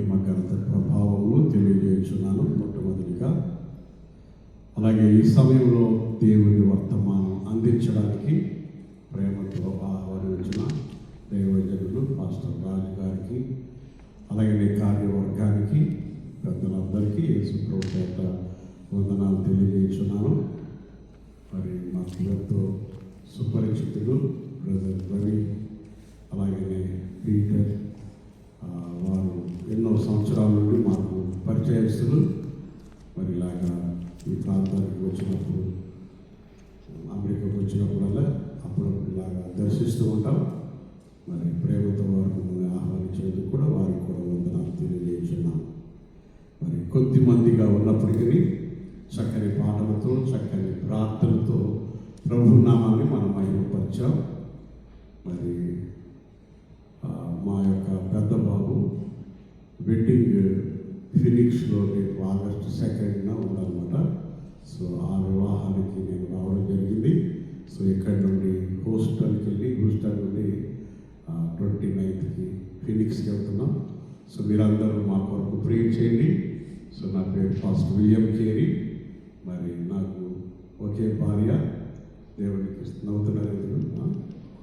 మహిమ ఘనత ప్రభావము తెలియజేస్తున్నాను మొట్టమొదటిగా. అలాగే ఈ సమయంలో దేవుని వర్తమానం అందించడానికి ప్రేమతో ఆహ్వానించిన దైవజనులు పాస్టర్ రాజు గారికి, అలాగే కార్యవర్గానికి, పెద్దలందరికీ యేసుప్రభు చేత వందనాలు తెలియజేస్తున్నాను. మరి మా పిల్లలతో సుపరిచితులు బ్రదర్ రవి, అలాగే పీటర్, వారు ఎన్నో సంవత్సరాల నుండి మాకు పరిచయస్తులు. మరి ఇలాగా ఈ ప్రాంతానికి వచ్చినప్పుడు, అమెరికాకు వచ్చినప్పుడల్లా అప్పుడప్పుడు ఇలాగా దర్శిస్తూ ఉంటాం. మరి ప్రేమతో వారు మమ్మల్ని ఆహ్వానించేందుకు కూడా వారికి కూడా వందనాలు తెలియజేస్తున్నాం. మరి కొద్ది మందిగా ఉన్నప్పటికీ చక్కని పాటలతో, చక్కని ప్రార్థనతో ప్రభు నామాన్ని మనం మహిమపరిచాం. మరి మా యొక్క పెద్ద బాబు వెడ్డింగ్ ఫినిక్స్లో రేపు ఆగస్టు 2న ఉందన్నమాట. సో ఆ వివాహానికి నేను రావడం జరిగింది. సో ఇక్కడి నుండి హూస్టన్ నుండి 29కి ఫినిక్స్కి వెళ్తున్నాం. సో మీరందరూ మా కొరకు ప్రే చేయండి. సో నా పేరు ఫాస్ట్ విలియం కేరీ. మరి నాకు ఒకే భార్య, దేవుడికి నవ్వుతున్నారు ఎదురు,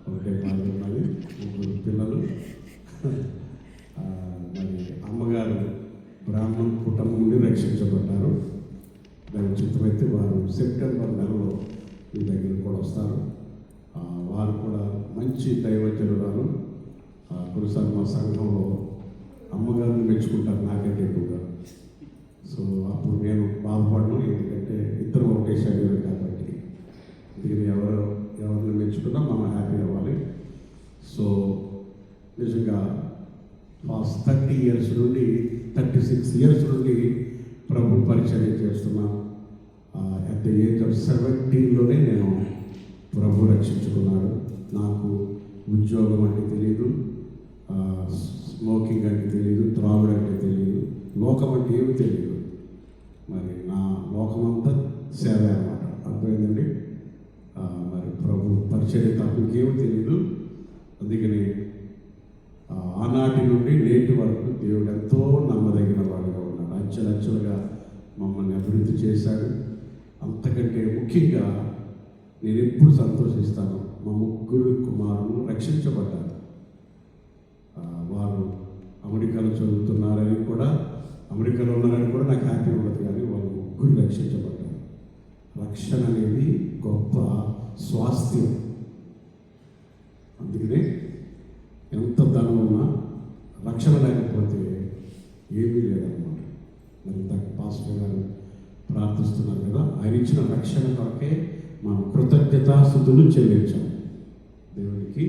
ఒకటే భార్య ఉన్నది, 3 పిల్లలు. మరి అమ్మగారు బ్రాహ్మణ కుటుంబం నుండి రక్షించబడ్డారు. దాని చిత్తమైతే వారు సెప్టెంబర్ నెలలో మీ దగ్గర కూడా వస్తారు. వారు కూడా మంచి దైవజనురాలు. కొన్నిసార్లు మా సంఘంలో అమ్మగారిని మెచ్చుకుంటారు నాకంటే ఎక్కువగా. సో అప్పుడు నేను బాధపడను, ఎందుకంటే ఇద్దరు ఒకటే శరీరం కాబట్టి. దీన్ని ఎవరిని మెచ్చుకున్నా మనం హ్యాపీ అవ్వాలి. సో నిజంగా ఫాస్ట్ 30 years నుండి 36 years నుండి ప్రభు పరిచయం చేస్తున్నాం. అట్ ద ఏజ్ ఆఫ్ 17లోనే నేను ప్రభు రక్షించుకున్నాడు. నాకు ఉద్యోగం అంటే తెలియదు, స్మోకింగ్ అంటే తెలియదు, త్రాగుడు అంటే తెలియదు, లోకం అంటే ఏమి తెలియదు. మరి నా లోకమంతా సేవ అన్నమాట, అర్థమైందండి. మరి ప్రభు పరిచయం తప్ప ఇంకేమీ తెలియదు. అందుకని ఆనాటి నుండి నేటి వరకు దేవుడు ఎంతో నమ్మదగిన వాడుగా ఉన్నాడు. అంచెలంచెలుగా మమ్మల్ని అభివృద్ధి చేశాడు. అంతకంటే ముఖ్యంగా నేను ఎప్పుడు సంతోషిస్తాను, మా 3 కుమారులు రక్షించబడ్డారు. వారు అమెరికాలో చదువుతున్నారని కూడా, అమెరికాలో ఉన్నారని కూడా నాకు హ్యాపీ ఉండదు, కానీ వాళ్ళు 3 రక్షించబడ్డారు. రక్షణ అనేది గొప్ప స్వాస్థ్యం. అందుకనే ఎంత ధనం ఉన్నా రక్షణ లేకపోతే ఏమీ లేదన్నమాట. మరి ఇంతకు పాస్టర్ గారు ప్రార్థిస్తున్నారు కదా, ఆయన ఇచ్చిన రక్షణ కొరకే మనం కృతజ్ఞతాస్తుతులు చెల్లించాం. దేవునికి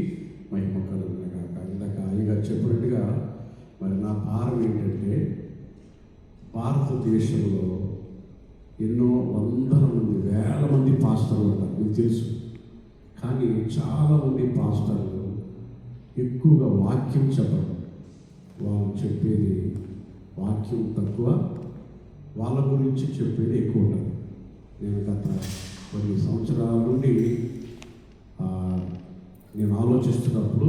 మహిమ కలుగును గాక. ఇందాక అయ్యగారు చెప్పినట్టుగా మరి నా భారం ఏంటంటే, భారతదేశంలో ఎన్నో వందల మంది, వేల మంది పాస్టర్లు ఉంటారు, మీకు తెలుసు. కానీ చాలామంది పాస్టర్లు ఎక్కువగా వాక్యం చెప్పరు. వాళ్ళు చెప్పేది వాక్యం తక్కువ, వాళ్ళ గురించి చెప్పేది ఎక్కువ ఉంటుంది. నేను గత కొన్ని సంవత్సరాల నుండి నేను ఆలోచిస్తున్నప్పుడు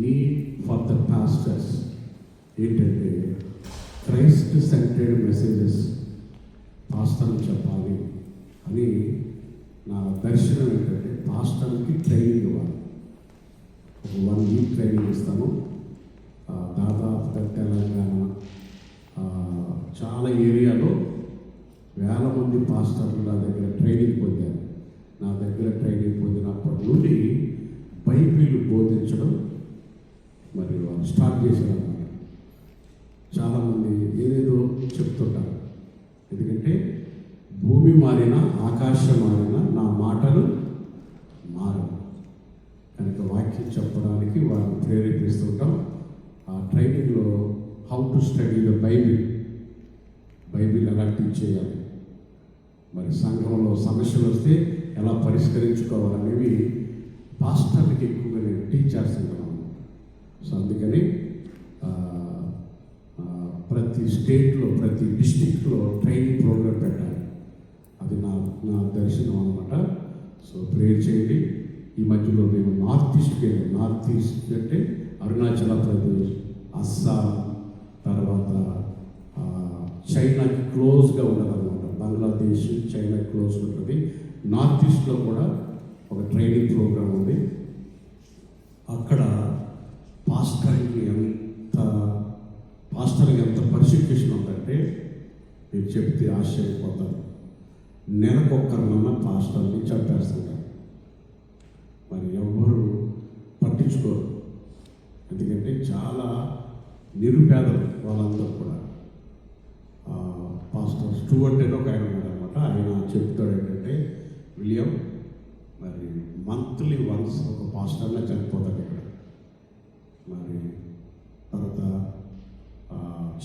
నీడ్ ఫర్ ద పాస్టర్స్ ఏంటంటే, క్రైస్ట్ సెంటర్డ్ మెసేజెస్ పాస్టర్లు చెప్పాలి అని నా దర్శనం. ఏంటంటే పాస్టర్కి ట్రైనింగ్ ఇవ్వాలి. ఒక 1 week ట్రైనింగ్ ఇస్తాను. దాదాపుగా తెలంగాణ చాలా ఏరియాలో వేల మంది పాస్టర్లు నా దగ్గర ట్రైనింగ్ పొందారు. నా దగ్గర ట్రైనింగ్ పొందినప్పటి నుండి బైబిల్ బోధించడం మరి వాళ్ళు స్టార్ట్ చేశారు. చాలామంది ఏదేదో చెప్తుంటారు, ఎందుకంటే భూమి మారినా ఆకాశం మారినా నా మాటలు మారవు. కనుక వాక్యం చెప్పడానికి వారిని ప్రేరేపిస్తుంటాం. ఆ ట్రైనింగ్లో how to study the Bible ఎలా టీచ్ చేయాలి, మరి సంఘంలో సమస్యలు వస్తే ఎలా పరిష్కరించుకోవాలనేవి పాస్టర్లకి ఎక్కువగా నేను టీచ్ చేస్తున్నాను. సో అందుకని ప్రతి స్టేట్లో, ప్రతి డిస్టిక్లో ట్రైనింగ్ ప్రోగ్రామ్ పెట్టాలి. అది నా దర్శనం అన్నమాట. సో ప్రేయర్ చేయండి. ఈ మధ్యలో మేము నార్త్ ఈస్ట్కి వెళ్ళాం. నార్త్ ఈస్ట్ అంటే అరుణాచల్ ప్రదేశ్, అస్సాం, తర్వాత చైనాకి క్లోజ్గా ఉండదన్నమాట. బంగ్లాదేశ్ చైనా క్లోజ్ ఉంటుంది. నార్త్ ఈస్ట్లో కూడా ఒక ట్రైనింగ్ ప్రోగ్రామ్ ఉంది. అక్కడ పాస్టర్కి ఎంత పర్సిక్యూషన్ ఉందంటే మీరు చెప్తే ఆశ్చర్యపోతారు. నెలకొక్కరినన్నా పాస్టర్ని చంపేస్తుంటారు. మరి ఎవరు పట్టించుకోరు. ఎందుకంటే చాలా నిరుపేదలు వాళ్ళందరూ కూడా. పాస్టర్ స్టూవర్ట్ అని ఒక ఆయన ఉన్నాడు అనమాట. ఆయన చెప్తాడు ఏంటంటే, విలియం మరి మంత్లీ వన్స్ ఒక పాస్టర్నే చనిపోతాడు ఇక్కడ. మరి తర్వాత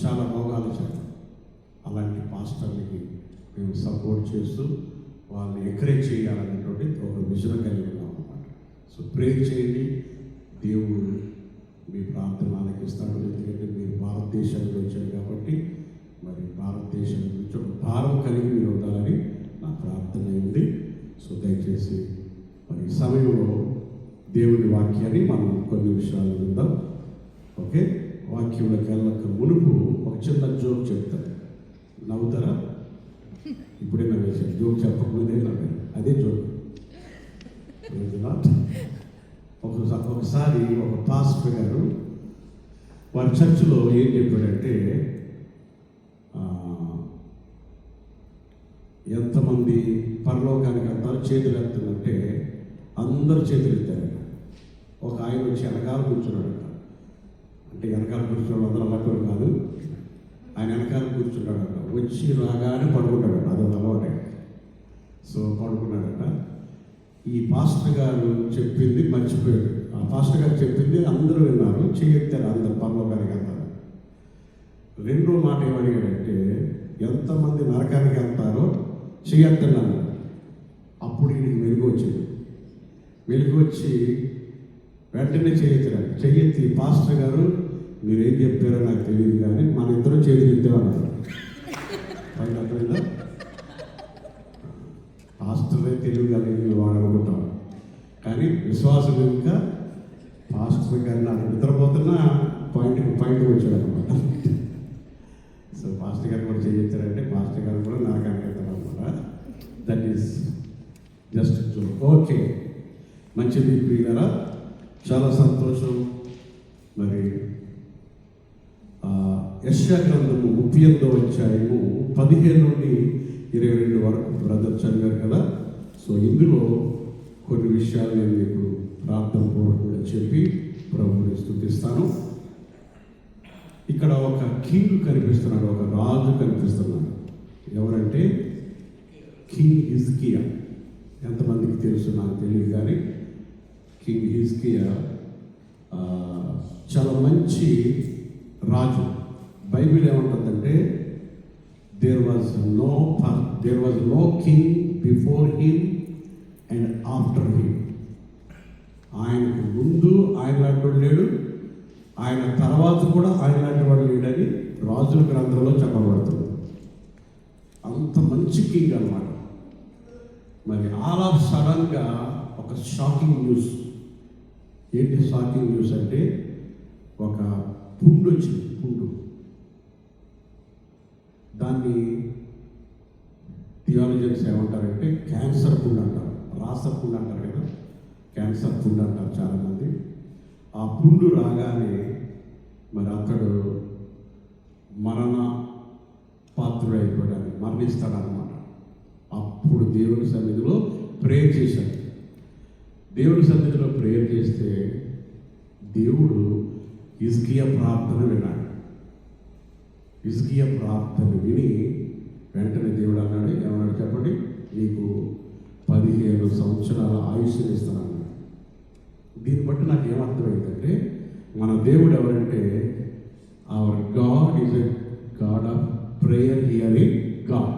చాలా రోగాలు చేస్తాం. అలాంటి పాస్టర్లకి మేము సపోర్ట్ చేస్తూ వాళ్ళని ఎంకరేజ్ చేయాలనేటువంటి ఒక విజన్ కలిగి ఉన్నాం అన్నమాట. సో ప్రేర్ చేయండి, దేవుడు మీ ప్రార్థన ఆలకిస్తాడు. ఎందుకంటే మీరు భారతదేశానికి వచ్చారు కాబట్టి మరి భారతదేశం గురించి ఒక భారం కలిగి మీరు ఉండాలని నా ప్రార్థన ఉంది. సో దయచేసి మరి ఈ సమయంలో దేవుని వాక్యాన్ని మనం కొన్ని విషయాలు విందాం. ఓకే, వాక్యంలోకి వెళ్ళక మునుపు ఒక చిన్న జోక్ చెప్తాను. నవ్వుతారా? ఇప్పుడే నవ్వేశారు. జోక్ చెప్పకముందే నవ్వారు. అదే జోక్. ఒకసారి ఒక పాస్టర్ గారు వారి చర్చిలో ఏం చెప్పాడంటే, ఎంతమంది పరలోకానికి అంటారు చేతులు ఎత్తునంటే అందరు చేతులు ఎత్తారట. ఒక ఆయన వచ్చి వెనకాల కూర్చున్నాడట. అంటే వెనకాల కూర్చున్నాడు అందరూ అల్లకూరు కాదు, ఆయన వెనకాల కూర్చున్నాడట. వచ్చి రాగానే పడుకుంటాడట. అదొక అలవాటే. సో పడుకున్నాడట. ఈ పాస్టర్ గారు చెప్పింది మర్చిపోయాడు. ఆ పాస్టర్ గారు చెప్పింది అందరూ విన్నారు, చేయెత్తారు అందరు పరలోకానికి వెళ్తారు. రెండో మాట ఏమడిగాడంటే, ఎంతమంది నరకానికి వెళ్తారో చేయెత్తన్నాను. అప్పుడు ఈయనకి వెలుగు వచ్చింది. వెలుగు వచ్చి వెంటనే చేయెత్తాడు. చెయ్యెత్తి, పాస్టర్ గారు మీరేం చెప్పారో నాకు తెలియదు కానీ మన ఇద్దరు చేతులు ఎత్తేవాళ్ళు. అర్థమైందా? పాస్టరే తెలివి కలిగిన వాడు అనుకుంటాం, కానీ విశ్వాసం ఇంకా పాస్టర్ గారు నాకు నిద్రపోతున్నా పాయింట్కి వచ్చాడు అనమాట. సో పాస్టర్ గారు కూడా చేయొచ్చారంటే పాస్టర్ గారు కూడా నరకానికి వెళ్తారు అనమాట. That is just joke. Okay, మంచిది ప్రియులారా, చాలా సంతోషం. మరి యెషయా గ్రంథము 38వ అధ్యాయము 15 నుండి 22 వరకు బ్రదర్ చదివారు కదా. సో ఇందులో కొన్ని విషయాలు నేను మీకు ప్రార్థన పూర్వకంగా చెప్పి ప్రభువుని స్తుతిస్తాను. ఇక్కడ ఒక కింగ్ కనిపిస్తున్నాడు, ఒక రాజు కనిపిస్తున్నాడు. ఎవరంటే కింగ్ హిజ్కియా. ఎంతమందికి తెలుసు నాకు తెలియదు కానీ కింగ్ హిజ్కియా చాలా మంచి రాజు. బైబిల్ ఏమంటుందంటే, there was no king before him and after him. ఆయనకు ముందు ఆయన లాంటి వాడు లేడు, ఆయన తర్వాత కూడా ఆయన లాంటి వాడు లేడని రాజుల గ్రంథంలో చెప్పబడుతుంది. అంత మంచి కింగ్ అన్నమాట. మరి ఆల్ ఆఫ్ సడన్గా ఒక షాకింగ్ న్యూస్. ఏంటి షాకింగ్ న్యూస్ అంటే, ఒక పుండు వచ్చింది. పుండు, దాన్ని థియాలజన్స్ ఏమంటారంటే క్యాన్సర్ పుండు అంటారు, రాస పుండు అంటారు కదా, క్యాన్సర్ పుండు అంటారు చాలామంది. ఆ పుండు రాగానే మరి అతడు మరణ పాత్రుడు అయిపోయాడు, మరణిస్తాడనమాట. అప్పుడు దేవుని సన్నిధిలో ప్రేయర్ చేశాడు. దేవుని సన్నిధిలో ప్రేయర్ చేస్తే దేవుడు హిజ్కియా ప్రార్థన విన్నాడు. హిజ్కియా ప్రార్థన విని వెంటనే దేవుడు అన్నాడు, ఏమన్నాడు చెప్పండి, నీకు 15 సంవత్సరాల ఆయుష్ని ఇస్తానన్నాడు. దీన్ని బట్టి నాకు ఏమర్థమైందంటే, మన దేవుడు ఎవరంటే, hour God is a God of prayer hearing God.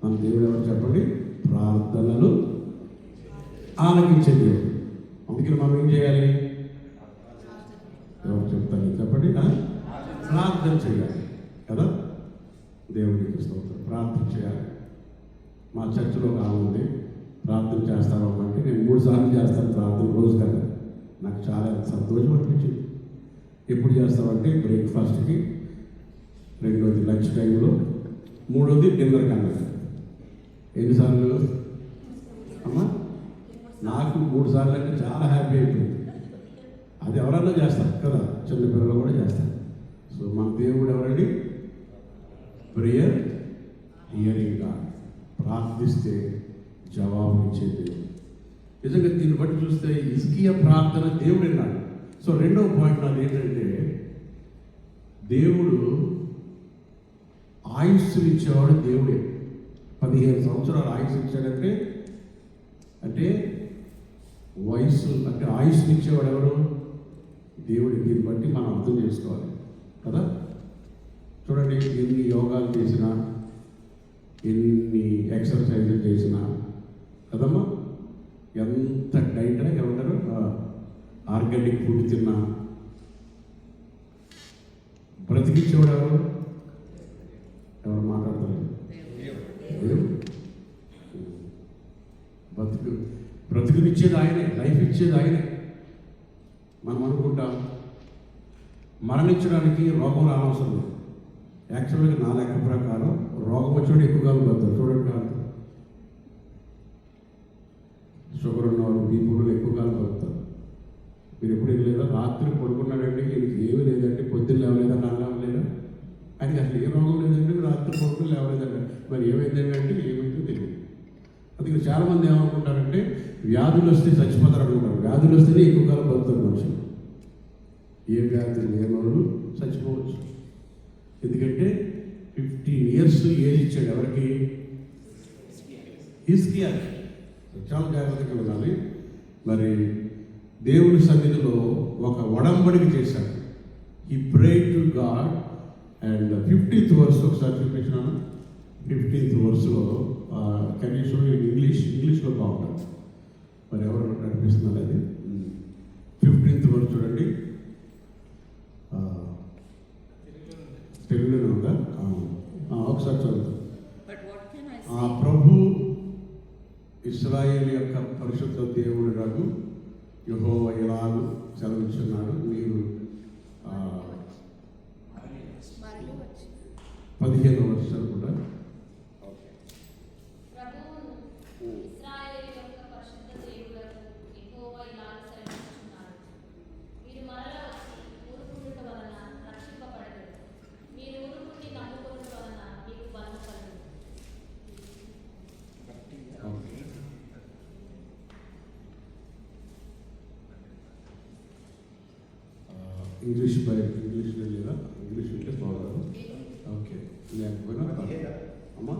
మన దేవుడు ఎవరు చెప్పండి, ప్రార్థనలు ఆలకించే దేవుడు. అందుకని మనం ఏం చేయాలి, ఎవరు చెప్తాను చెప్పండి, ప్రార్థన చేయాలి కదా. దేవుడికి స్తోత్రం, ప్రార్థన చేయాలి. మా చర్చిలో కావాలి ప్రార్థన చేస్తాను అంటే నేను 3 సార్లు చేస్తాను ప్రార్థన రోజు కదా. నాకు చాలా సంతోషం అనిపించింది. ఎప్పుడు చేస్తామంటే బ్రేక్ఫాస్ట్కి, రెండోది లంచ్ టైంలో, మూడోది డిన్నర్ కన్నా. ఎన్నిసార్లు అమ్మా? నాకు 3 సార్లు అంటే చాలా హ్యాపీ అయిపోయింది. అది ఎవరన్నా చేస్తారు కదా, చిన్నపిల్లలు కూడా చేస్తారు. సో మన దేవుడు ఎవరండి? Prayer hearing God. ప్రార్థిస్తే జవాబు ఇచ్చే దేవుడు. నిజంగా దీన్ని బట్టి చూస్తే హిజ్కియా ప్రార్థన దేవుడు విన్నాడు. సో రెండవ పాయింట్ నాది ఏంటంటే, దేవుడు ఆయుస్సులు ఇచ్చేవాడు దేవుడే. 15 సంవత్సరాలు ఆయుస్సు ఇచ్చాడంటే అంటే వయస్సు అంటే ఆయుష్ని ఇచ్చేవాడు ఎవరు? దేవుడి. దీన్ని బట్టి మనం అర్థం చేసుకోవాలి కదా. చూడండి, ఎన్ని యోగాలు చేసినా, ఎన్ని ఎక్సర్సైజులు చేసినా కదమ్మా, ఎంత డైట్ ఏమంటారు, ఆర్గానిక్ ఫుడ్ తిన్నా బ్రతికిచ్చేవాడు ఎవరు? ఎవరు మాట్లాడతారు? బ్రతుకునిచ్చేది ఆయనే, లైఫ్ ఇచ్చేది ఆయనే. మనం అనుకుంటాం మరణించడానికి రోగం రానవసరం లేదు. యాక్చువల్గా నా లెక్క ప్రకారం రోగం వచ్చేవాడు ఎక్కువగా బతుకుతారు. చూడండి, కాదు షుగర్ ఉన్నవాళ్ళు, బీపీ వాళ్ళు ఎక్కువగా బతుకుతారు. మీరు ఎప్పుడు లేదా రాత్రి పడుకున్నాడంటే ఈయనకి ఏమీ లేదంటే పొద్దున్న లేవలేదని అనలేదా? ఆయనకి అసలు ఏ రోగం లేదంటే రాత్రి పడుకుని లేవలేదంటే మరి ఏమైందంటే ఏమైందో తెలియదు. అందుకే చాలామంది ఏమనుకుంటారంటే వ్యాధులు వస్తే చచ్చిపోతారు అనుకుంటారు. వ్యాధులు వస్తేనే ఎక్కువ కాలం బతుకుతారు మనుషులు. ఏ వ్యాధులు లేని వాళ్ళు చచ్చిపోవచ్చు. ఎందుకంటే 15 ఇయర్స్ ఏజ్ ఇచ్చాడు ఎవరికి? హిజ్కియా. చాలా జాగ్రత్తగా ఉండాలి. మరి దేవుని సన్నిధిలో ఒక ఒడంబడిక చేశాడు. ఈ pray to God. And 15th verse ఒకసారి చూపించినాను. 15th వర్స్లో కనీసం ఇంగ్లీష్లో బాగుంటుంది. మరి ఎవరు నడిపిస్తున్నారు అది? 15th వర్స్ చూడండి. తెలుగులోనే ఉందా? ఒకసారి చదువుతాం. ప్రభు ఇశ్రాయేలు యొక్క పరిశుద్ధ దేవుడు రాదు యెహోవా ఇలాగు సెలవిస్తున్నాడు, మీరు 15వ వర్షాలు కూడా ఇంగ్లీష్లో లేదా? ఇంగ్లీష్ ఉంటే బాగుంది. ఓకే, లేకపోయినా అమ్మా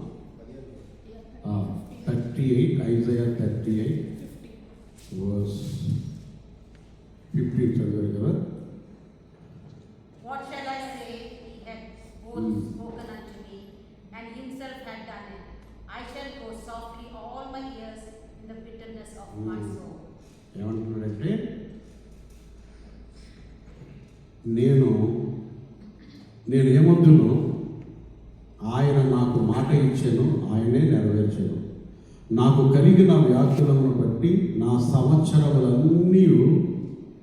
38 ఐజయా 38 వర్స్ 15 చదివారు కదా. What shall I say? He had spoken unto me, and himself had done it. I shall go softly all my years in the bitterness of my soul. ఏమంటున్నాడంటే, నేను ఏమందును, ఆయన నాకు మాట ఇచ్చాను, ఆయనే నెరవేర్చాను. నాకు కలిగిన వ్యాధులను బట్టి నా సంవత్సరములన్నీ,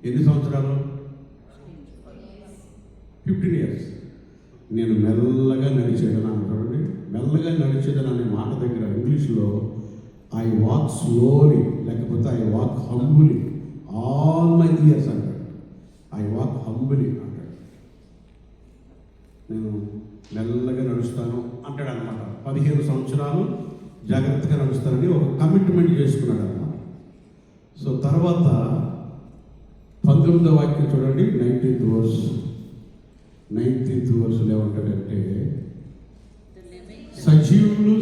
ఎన్ని సంవత్సరాలు? 15 ఇయర్స్. నేను మెల్లగా నడిచేదను అంటాడండి. మెల్లగా నడిచేదని అనే మాట దగ్గర ఇంగ్లీష్లో ఐ వాక్ స్లోలీ, లేకపోతే I walk humbly all my years అంటాడు. ఐ వాక్ హంబులీ అంటాడు. నేను మెల్లగా నడుస్తాను అంటాడు అనమాట. 15 సంవత్సరాలు జాగ్రత్తగా నడుస్తానని ఒక కమిట్మెంట్ చేసుకున్నాడు అనమాట. సో తర్వాత 19వ వాక్యం చూడండి. 19th వర్స్లో ఏమంటాడంటే,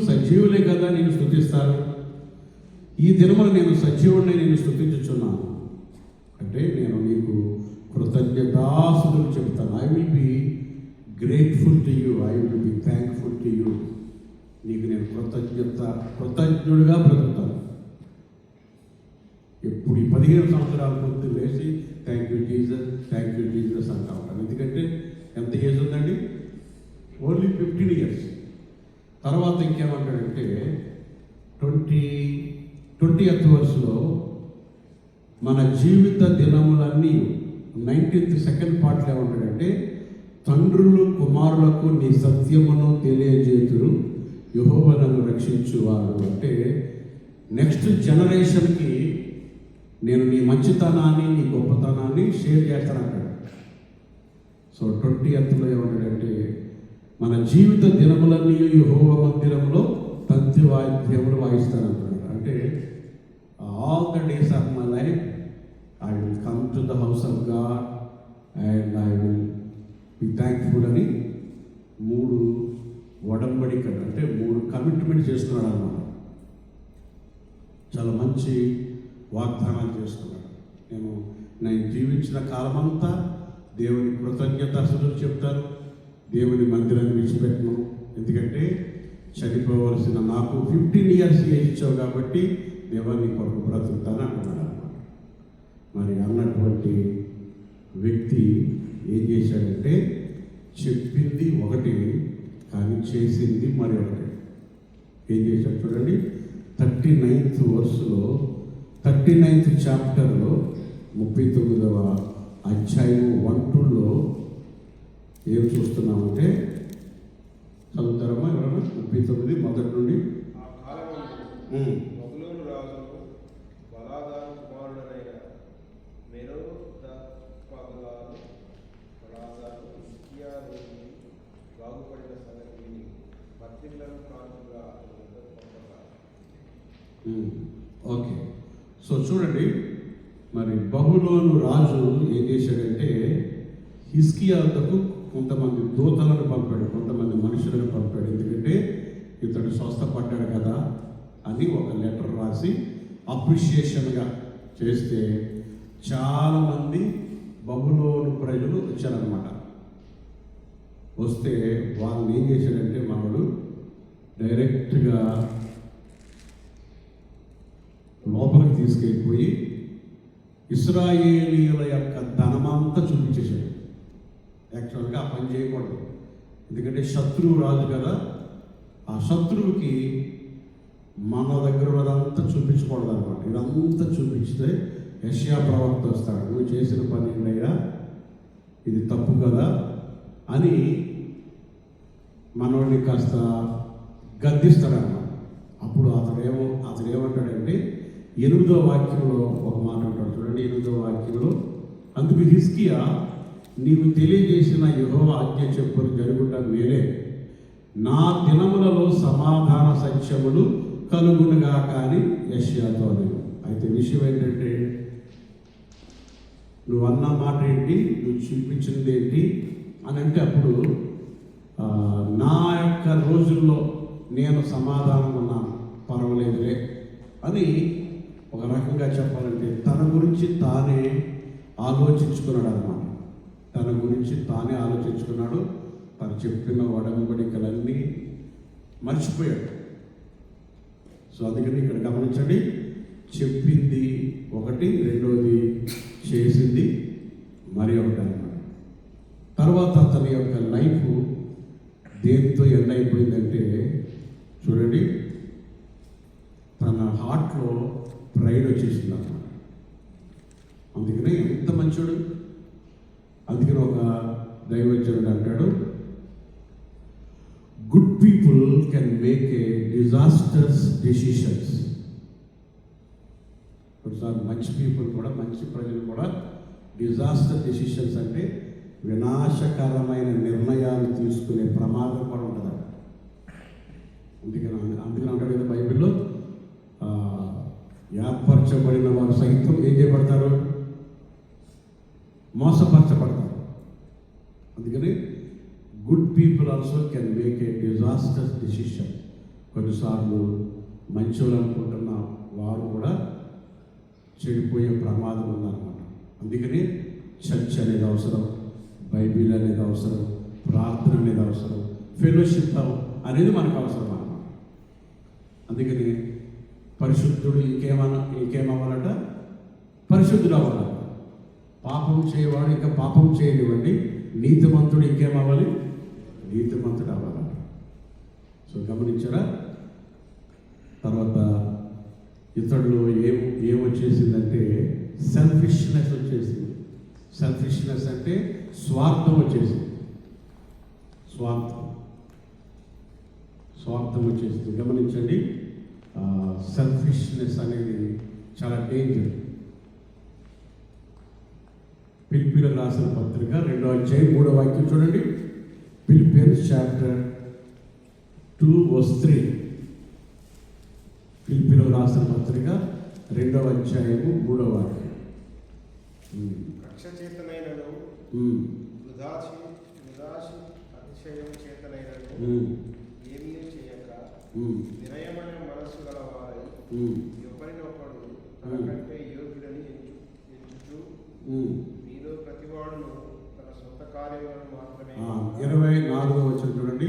సజీవులే కదా నేను స్తుతిస్తాను, ఈ దినమున నేను సజీవుడిని నేను స్తుతించుచున్నాను అంటే నేను నీకు కృతజ్ఞతాస్తుతులు చెప్తాను. I will be grateful to you, I will be thankful to you. నీకు నేను కృతజ్ఞుడిగా బ్రతుకుతాను. ఎప్పుడు ఈ 15 సంవత్సరాల పొద్దు వేసి థ్యాంక్ యూ జీసస్ అంటా ఉంటాను. ఎందుకంటే ఎంత ఏజ్ ఉందండి? Only 15 years. తర్వాత ఇంకేమంటాడంటే 20th వర్స్లో మన జీవిత దినములన్నీ 19th సెకండ్ పార్ట్లో ఏమంటాడంటే, తండ్రులు కుమారులకు నీ సత్యమును తెలియజేతురు, యెహోవా నన్ను రక్షించువాడు. అంటే నెక్స్ట్ జనరేషన్కి నేను నీ మంచితనాన్ని, నీ గొప్పతనాన్ని షేర్ చేస్తానంటాడు. సో 20th ఏమంటాడంటే, మన జీవిత దినములన్నీ యెహోవా మందిరంలో తంతి వాయిద్యములు వాయిస్తానంటాడు. అంటే all the days of my life I will come to the house of God and I will be thankful అని 3 ఒడంబడికలు, అంటే 3 కమిట్మెంట్ చేసుకున్నాడు అన్నమాట. చాలా మంచి వాగ్దానాలు చేసుకున్నాడు. నేను జీవించిన కాలమంతా దేవుని కృతజ్ఞతాస్తుతులు చెప్తాను, దేవుని మందిరాన్ని విడిచిపెట్టను, ఎందుకంటే చనిపోవలసిన నాకు 15 years ఏజ్ ఇచ్చావు కాబట్టి దేవాన్ని కొరకు బ్రతుకుతాను అంటున్నాడు అన్నమాట. మరి అన్నటువంటి వ్యక్తి ఏం చేశాడంటే, చెప్పింది ఒకటి కానీ చేసింది మరి ఒకటి. ఏం చేశాడు చూడండి, 39th verseలో 39th chapterలో 39వ అధ్యాయం 1-2లో ఏం చూస్తున్నామంటే, చదువుతారమ్మా ఎవరన్నా? 39 మొదటి నుండి. ఆ కాలమందు బబులోను రాజు బలాదాను కుమారుడైన మెరోదపగలాను బలాదాను హిజ్కియాను బాగుపడిన సంగతి విని పత్రికలను కానుగా అతని వద్దకు పంపగా. ఓకే, సో చూడండి, మరి బబులోను రాజు ఏం చేశాడంటే, హిజ్కియా వద్దకు కొంతమంది దూతలను పంపాడు, కొంతమంది మనుషులను పంపాడు. ఎందుకంటే ఇతడు స్వస్థపడ్డాడు కదా అని ఒక లెటర్ రాసి అప్రిషియేషన్గా చేస్తే చాలామంది బబులోను ప్రజలు వచ్చారనమాట. వస్తే వాళ్ళని ఏం చేశాడంటే, మనడు డైరెక్ట్గా లోపలికి తీసుకెళ్ళిపోయి ఇశ్రాయేలీయుల యొక్క ధనమంతా చూపించేశాడు. యాక్చువల్గా ఆ పని చేయకూడదు, ఎందుకంటే శత్రువు రాజు కదా. ఆ శత్రువుకి మన దగ్గర ఉన్నదంతా చూపించకూడదు అనమాట. ఇదంతా చూపించితే యెషయా ప్రవక్త వస్తాడు, నువ్వు చేసిన పని ఏంటయ్యా, ఇది తప్పు కదా అని మనోడిని కాస్త గద్దిస్తాడన్నమాట. అప్పుడు అతడు ఏమంటాడంటే, 8వ వాక్యంలో ఒక మాట అంటాడు చూడండి. 8వ వాక్యంలో, అందుకు హిజ్కియా, నీవు తెలియజేసిన యెహోవా ఆజ్ఞ చెప్పులు జరుగుట మేలే, నా దినములలో సమాధాన సత్యములు కలుగునుగా కానీ యెషయాతో నేను. అయితే విషయం ఏంటంటే, నువ్వు అన్న మాట ఏంటి, నువ్వు చూపించింది ఏంటి అని అంటే, అప్పుడు నా యొక్క రోజుల్లో నేను సమాధానం ఉన్నాను, పర్వాలేదులే అని ఒక రకంగా చెప్పాలంటే తన గురించి తానే ఆలోచించుకున్నాడు అన్నమాట. తన గురించి తానే ఆలోచించుకున్నాడు. తను చెప్పిన ఒడంబడికలన్నీ మర్చిపోయాడు. సో అందుకని ఇక్కడ గమనించండి, చెప్పింది ఒకటి, రెండోది చేసింది మరి ఒకటి అన్నమాట. తర్వాత అతని యొక్క లైఫ్ దేంతో ఎండ్ అయిపోయిందంటే చూడండి, తన హార్ట్లో ప్రైడ్ వచ్చేసింది అన్నమాట. అందుకనే ఎంత మంచోడు. అందుకని ఒక దైవజనుడు అంటాడు, good people can make a disasters decisions. ఒకసారి మంచి పీపుల్ కూడా, మంచి ప్రజలు కూడా డిజాస్టర్ డెసిషన్స్ అంటే వినాశకరమైన నిర్ణయాలు తీసుకునే ప్రమాదం కూడా ఉంటుంది. అందుకని అంటాడు కదా బైబిల్లో, ఏర్పరచబడిన వారు సైతం ఏం చేయబడతారు, మోసపరచబడతారు. అందుకని good people also can make a disasters decision. కొన్నిసార్లు మంచోళ్ళు అనుకుంటున్న వారు కూడా చెడిపోయే ప్రమాదం ఉందన్నమాట. అందుకని చర్చ్ అనేది అవసరం, బైబిల్ అనేది అవసరం, ప్రార్థన అనేది అవసరం, ఫెలోషిప్ అనేది మనకు అవసరం అన్నమాట. అందుకని పరిశుద్ధుడు ఇంకేమవ్వాలట, పరిశుద్ధుడు అవ్వాలట. పాపం చేయవాడు ఇంకా పాపం చేయనివ్వండి, నీతిమంతుడు ఇంకేమవ్వాలి, నీతిమంతుడు అవ్వాలట. సో గమనించారా? తర్వాత ఇతరులు ఏమొచ్చేసిందంటే సెల్ఫిష్నెస్ వచ్చేసింది. సెల్ఫిష్నెస్ అంటే స్వార్థం వచ్చేసింది. స్వార్థం వచ్చేసింది. గమనించండి, సెల్ఫిష్నెస్ అనేది చాలా డేంజర్. ఫిలిప్పీయులకు రాసిన పత్రిక 2వ అధ్యాయం 3వ వాక్యం చూడండి. Philippians chapter 2:3. ఫిలిప్పీయులకు రాసిన పత్రిక 2వ అధ్యాయము 3వ వాక్యం. కక్ష చేతనైనను అతిశయం చేతనైనను ఏమీ చేయక వినయమైన మనస్సు గలవారై ఒకరినొకడు తనకంటే యోగ్యుడని ఎంచుచు మీలో ప్రతివాడును తన సొంత కార్యములను మాత్రమే 24వ వచనం చూడండి.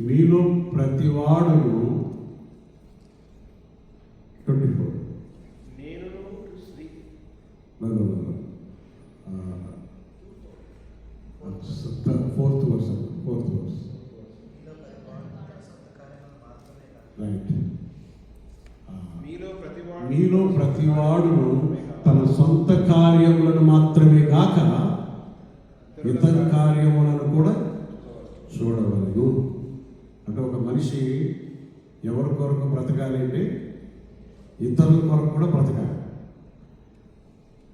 మీలో ప్రతివాడును 24 నేను శ్రీ 4th verse. రైట్. మీలో ప్రతివాడును తన సొంత కార్యములను మాత్రమే కాక ఇతర కార్యములను కూడా చూడవలెను. అంటే ఒక మనిషి ఎవరి కొరకు బ్రతకాలి అంటే ఇతరుల కొరకు కూడా బ్రతకాలి.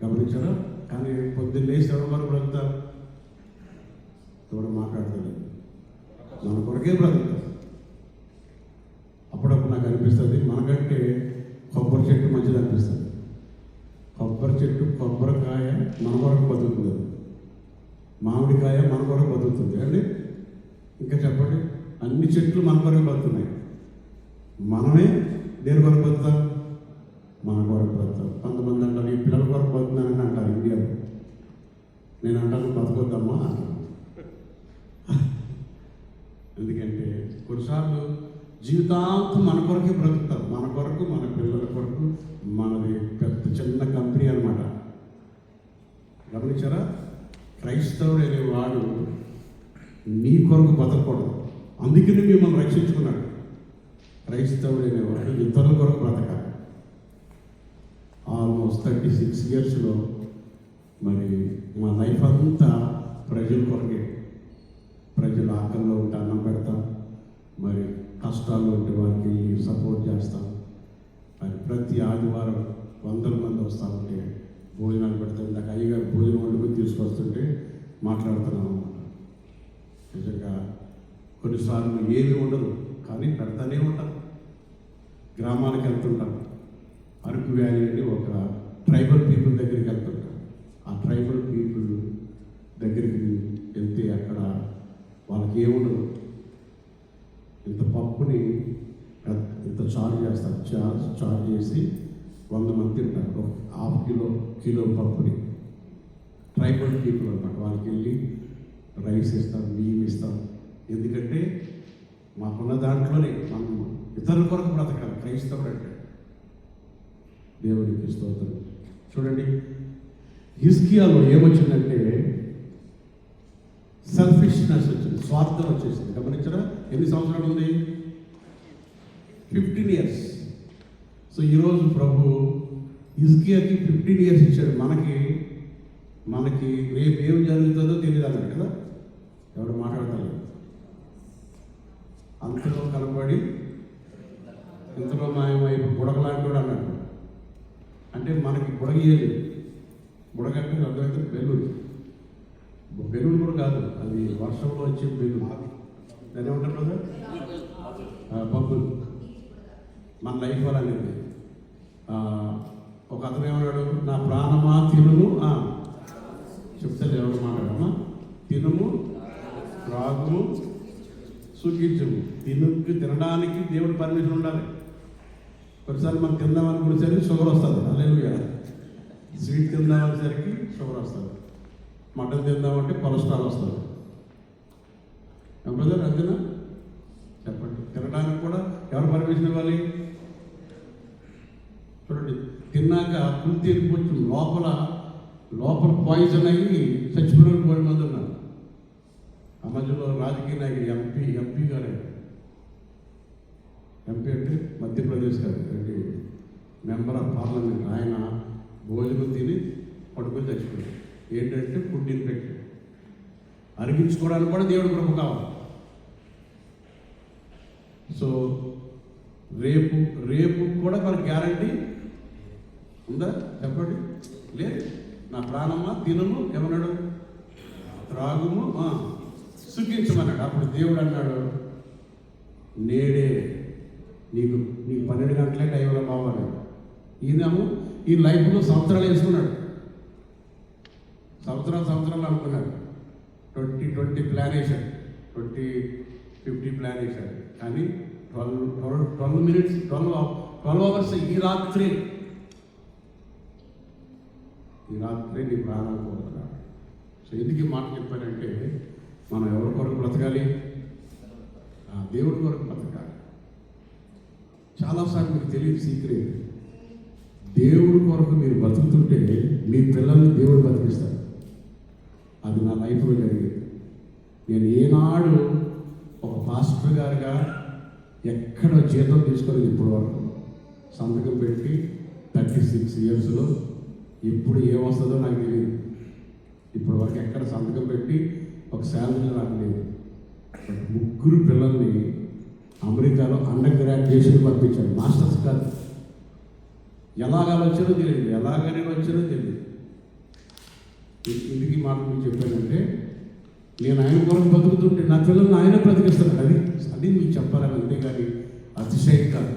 గమనించారా? కానీ పొద్దున్న లేచి ఎవరి కొరకు బ్రతుకుతారు? ఎవరు మాట్లాడతలేదు, మన కొరకే బ్రతుకుతారు. అప్పుడప్పుడు నాకు అనిపిస్తుంది, మనకంటే కొబ్బరి చెట్టు మంచిది అనిపిస్తుంది. కొబ్బరి చెట్టు కొబ్బరికాయ మన కొరకు బతుకుతుంది, మామిడికాయ మన కొరకు బతుకుతుంది అండి. ఇంకా చెప్పండి, అన్ని చెట్లు మన కొరకు బతుకున్నాయి. మనమే దేని కొరకు బతుకుతాం? మన కొరకు బతుకుతాం. కొంతమంది అంటారు ఈ పిల్లల కొరకు బతుకుతున్నానని అంటారు ఇండియాలో. నేను అంటాను బతకొద్దమ్మా. ఎందుకంటే కొన్నిసార్లు జీవితాంతం మన కొరకే బ్రతుకుతారు. మన కొరకు, మన పిల్లల కొరకు. మనది పెద్ద చిన్న కంపెనీ అన్నమాట. గమనించారా? క్రైస్తవుడు అనేవాడు నీ కొరకు బతకూడదు. అందుకని మిమ్మల్ని రక్షించుకున్నాడు. క్రైస్తవుడు అనేవాడు ఇతరుల కొరకు బ్రతకాలి. ఆల్మోస్ట్ 36 yearsలో మరి మా లైఫ్ అంతా ప్రజల కొరకే. ప్రజలు ఆకలిలో ఉంటే అన్నం పెడతాం, మరి కష్టాల్లో ఉంటే వారికి సపోర్ట్ చేస్తాం. మరి ప్రతి ఆదివారం 100 మంది వస్తూ ఉంటే భోజనాలు పెడతాం. ఇందాక అయ్యగారు భోజనం వండుకొని తీసుకొస్తుంటే మాట్లాడుతున్నాం అన్నమాట. నిజంగా కొన్నిసార్లు ఏమీ ఉండదు, కానీ పెడతానే ఉంటాం. గ్రామాలకు వెళ్తుంటాం. అరకు వ్యాలీ అని ఒక ట్రైబల్ పీపుల్ దగ్గరికి వెళ్తుంటాం. ఆ ట్రైబల్ పీపుల్ దగ్గరికి వెళ్తే అక్కడ వాళ్ళకి ఏముండదు. ఇంత పప్పుని ఇంత చారు చేస్తారు. చారు చేసి 100 మంది తింటారు. ఒక ½ కిలో పప్పుని. ట్రైబల్ పీపుల్ అన్నమాట. వాళ్ళకి వెళ్ళి రైస్ ఇస్తాం, బియ్యం ఇస్తాం. ఎందుకంటే మాకున్న దాంట్లోనే మనం ఇతరుల కొరకు బ్రతకాలి. క్రైస్తవుడు అంటే దేవుడికి స్తోత్రం. చూడండి, హిజ్కియాలో ఏమొచ్చిందంటే సెల్ఫిష్నెస్ వచ్చింది, స్వార్థం వచ్చేసింది. గమనించరా? ఎన్ని సంవత్సరాలు ఉంది? 15 years. సో ఈరోజు ప్రభు హిజ్కియాకి 15 years ఇచ్చాడు. మనకి రేపు ఏం జరుగుతుందో తెలియదు అన్నాడు కదా. ఎవరు మాట్లాడతారు? అంతలో కనబడి ఇంతలో మాయమైపు బుడగలాంటి కూడా అన్నాడు. అంటే మనకి బుడగేది. బుడగంటే అర్థమైతే బెలూన్. బెలూన్ కూడా కాదు, అది వర్షంలో వచ్చే బెలూన్. దాన్ని ఏమంటారు కదా? బబ్బులు. మన లైఫ్ అనేది ఒక అతను ఏమన్నాడు, నా ప్రాణమా తినుము. చెప్తే ఎవరు మాట్లాడమ్మా? తినుము, త్రాగుము, సుఖించము. తినడానికి దేవుడు పర్మిషన్ ఉండాలి. కొన్నిసార్లు మనం తిందాం అనుకునేసరికి షుగర్ వస్తుంది. హల్లెలూయా. స్వీట్ తిందాం అనేసరికి షుగర్ వస్తుంది. మటన్ తిందామంటే కొలెస్ట్రాల్ వస్తుంది. బ్రదర్ అంతేనా? చెప్పండి. తినడానికి కూడా ఎవరు పర్మిషన్ ఇవ్వాలి? చూడండి, తిన్నాక పులితీరు కొంచెం లోపల పాయిజన్ అయ్యి చచ్చిపోయిన 10 మంది ఉన్నారు. ఆ మధ్యలో రాజకీయ నాయకుడు ఎంపీ గారు. ఎంపీ అంటే మధ్యప్రదేశ్ గారు, అంటే మెంబర్ ఆఫ్ పార్లమెంట్. ఆయన భోజనం తిని పడుకొని చచ్చిపోయాడు. ఏంటంటే ఫుడ్ ఇన్ఫెక్షన్. అరిగించుకోవడానికి కూడా దేవుడు కృప కావాలి. సో రేపు రేపు కూడా మనకి గ్యారంటీ ఉందా చెప్పండి? లేదు. నా ప్రాణమా తినము ఏమన్నాడు? త్రాగుము సుఖించమన్నాడు. అప్పుడు దేవుడు అన్నాడు, నేడే నీకు 12 గంటలే టైంలో బావాలి. ఈయనేమో ఈ లైఫ్లో సంవత్సరాలు వేసుకున్నాడు, సంవత్సరాలు అనుకున్నాడు. 20 ప్లాన్ వేశాడు, 50 ప్లాన్ వేశాడు. కానీ 12 మినిట్స్ 12 అవర్స్ ఈ రాత్రి నీ ప్రాణాలు కోరుతున్నాడు. సో ఎందుకు ఈ మాట చెప్పానంటే, మనం ఎవరి కొరకు బ్రతకాలి? దేవుడి కొరకు బ్రతకాలి. చాలాసార్లు మీకు తెలియదు సీక్రెట్. దేవుడి కొరకు మీరు బతుకుతుంటే మీ పిల్లల్ని దేవుడు బతికిస్తాడు. అది నా లైఫ్లో జరిగింది. నేను ఏనాడు ఒక పాస్టర్ గారుగా ఎక్కడ జీతం తీసుకోలేదు ఇప్పటి వరకు. సంతకం పెట్టి 36 ఇయర్స్లో ఎప్పుడు ఏమొస్తుందో నాకు తెలియదు. ఇప్పటి వరకు ఎక్కడ సంతకం పెట్టి ఒక శాలరీ నాకు లేదు. 3 పిల్లల్ని అమెరికాలో అండర్ గ్రాడ్యుయేషన్ పంపించాడు, మాస్టర్స్ కాదు. ఎలాగా వచ్చారో తెలియదు, ఎలాగనే వచ్చారో తెలియదు. ఎందుకు ఈ మాట మీకు చెప్పానంటే, నేను ఆయన కొరకు బతుకుతుంటే నా పిల్లల్ని ఆయన బ్రతికిస్తాను. అది మీకు చెప్పాలని, అంతేగాని అతిశయం కాదు.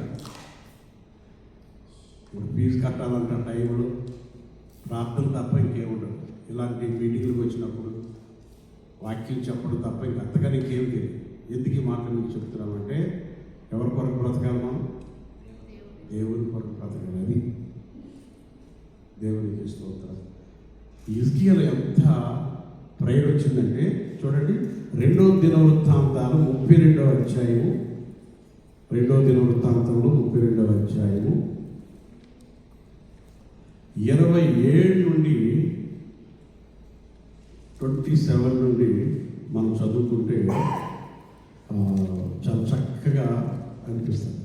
ఇప్పుడు ఫీజు కట్టాలంట టైంలో ప్రార్థన తప్ప ఇంకేముండదు. ఇలాంటి మీటింగ్లకు వచ్చినప్పుడు వాక్యం చెప్పడం తప్ప అంతగానే ఇంకేం తెలియదు. ఎందుకు ఈ మాటలు మీకు చెప్తున్నామంటే, ఎవరి కొరకు బ్రతకాలి? మనం దేవుని కొరకు బ్రతకాలి. అది దేవునికి స్తోత్రం. హిజ్కియాలో ఎంత ప్రేయర్ వచ్చిందంటే చూడండి, 2వ దినవృత్తాంతాలు 32వ అధ్యాయము, 2వ దినవృత్తాంతంలో 32వ అధ్యాయము 27 నుండి 27 నుండి మనం చదువుకుంటే చాలా చక్కగా అనిపిస్తుంది.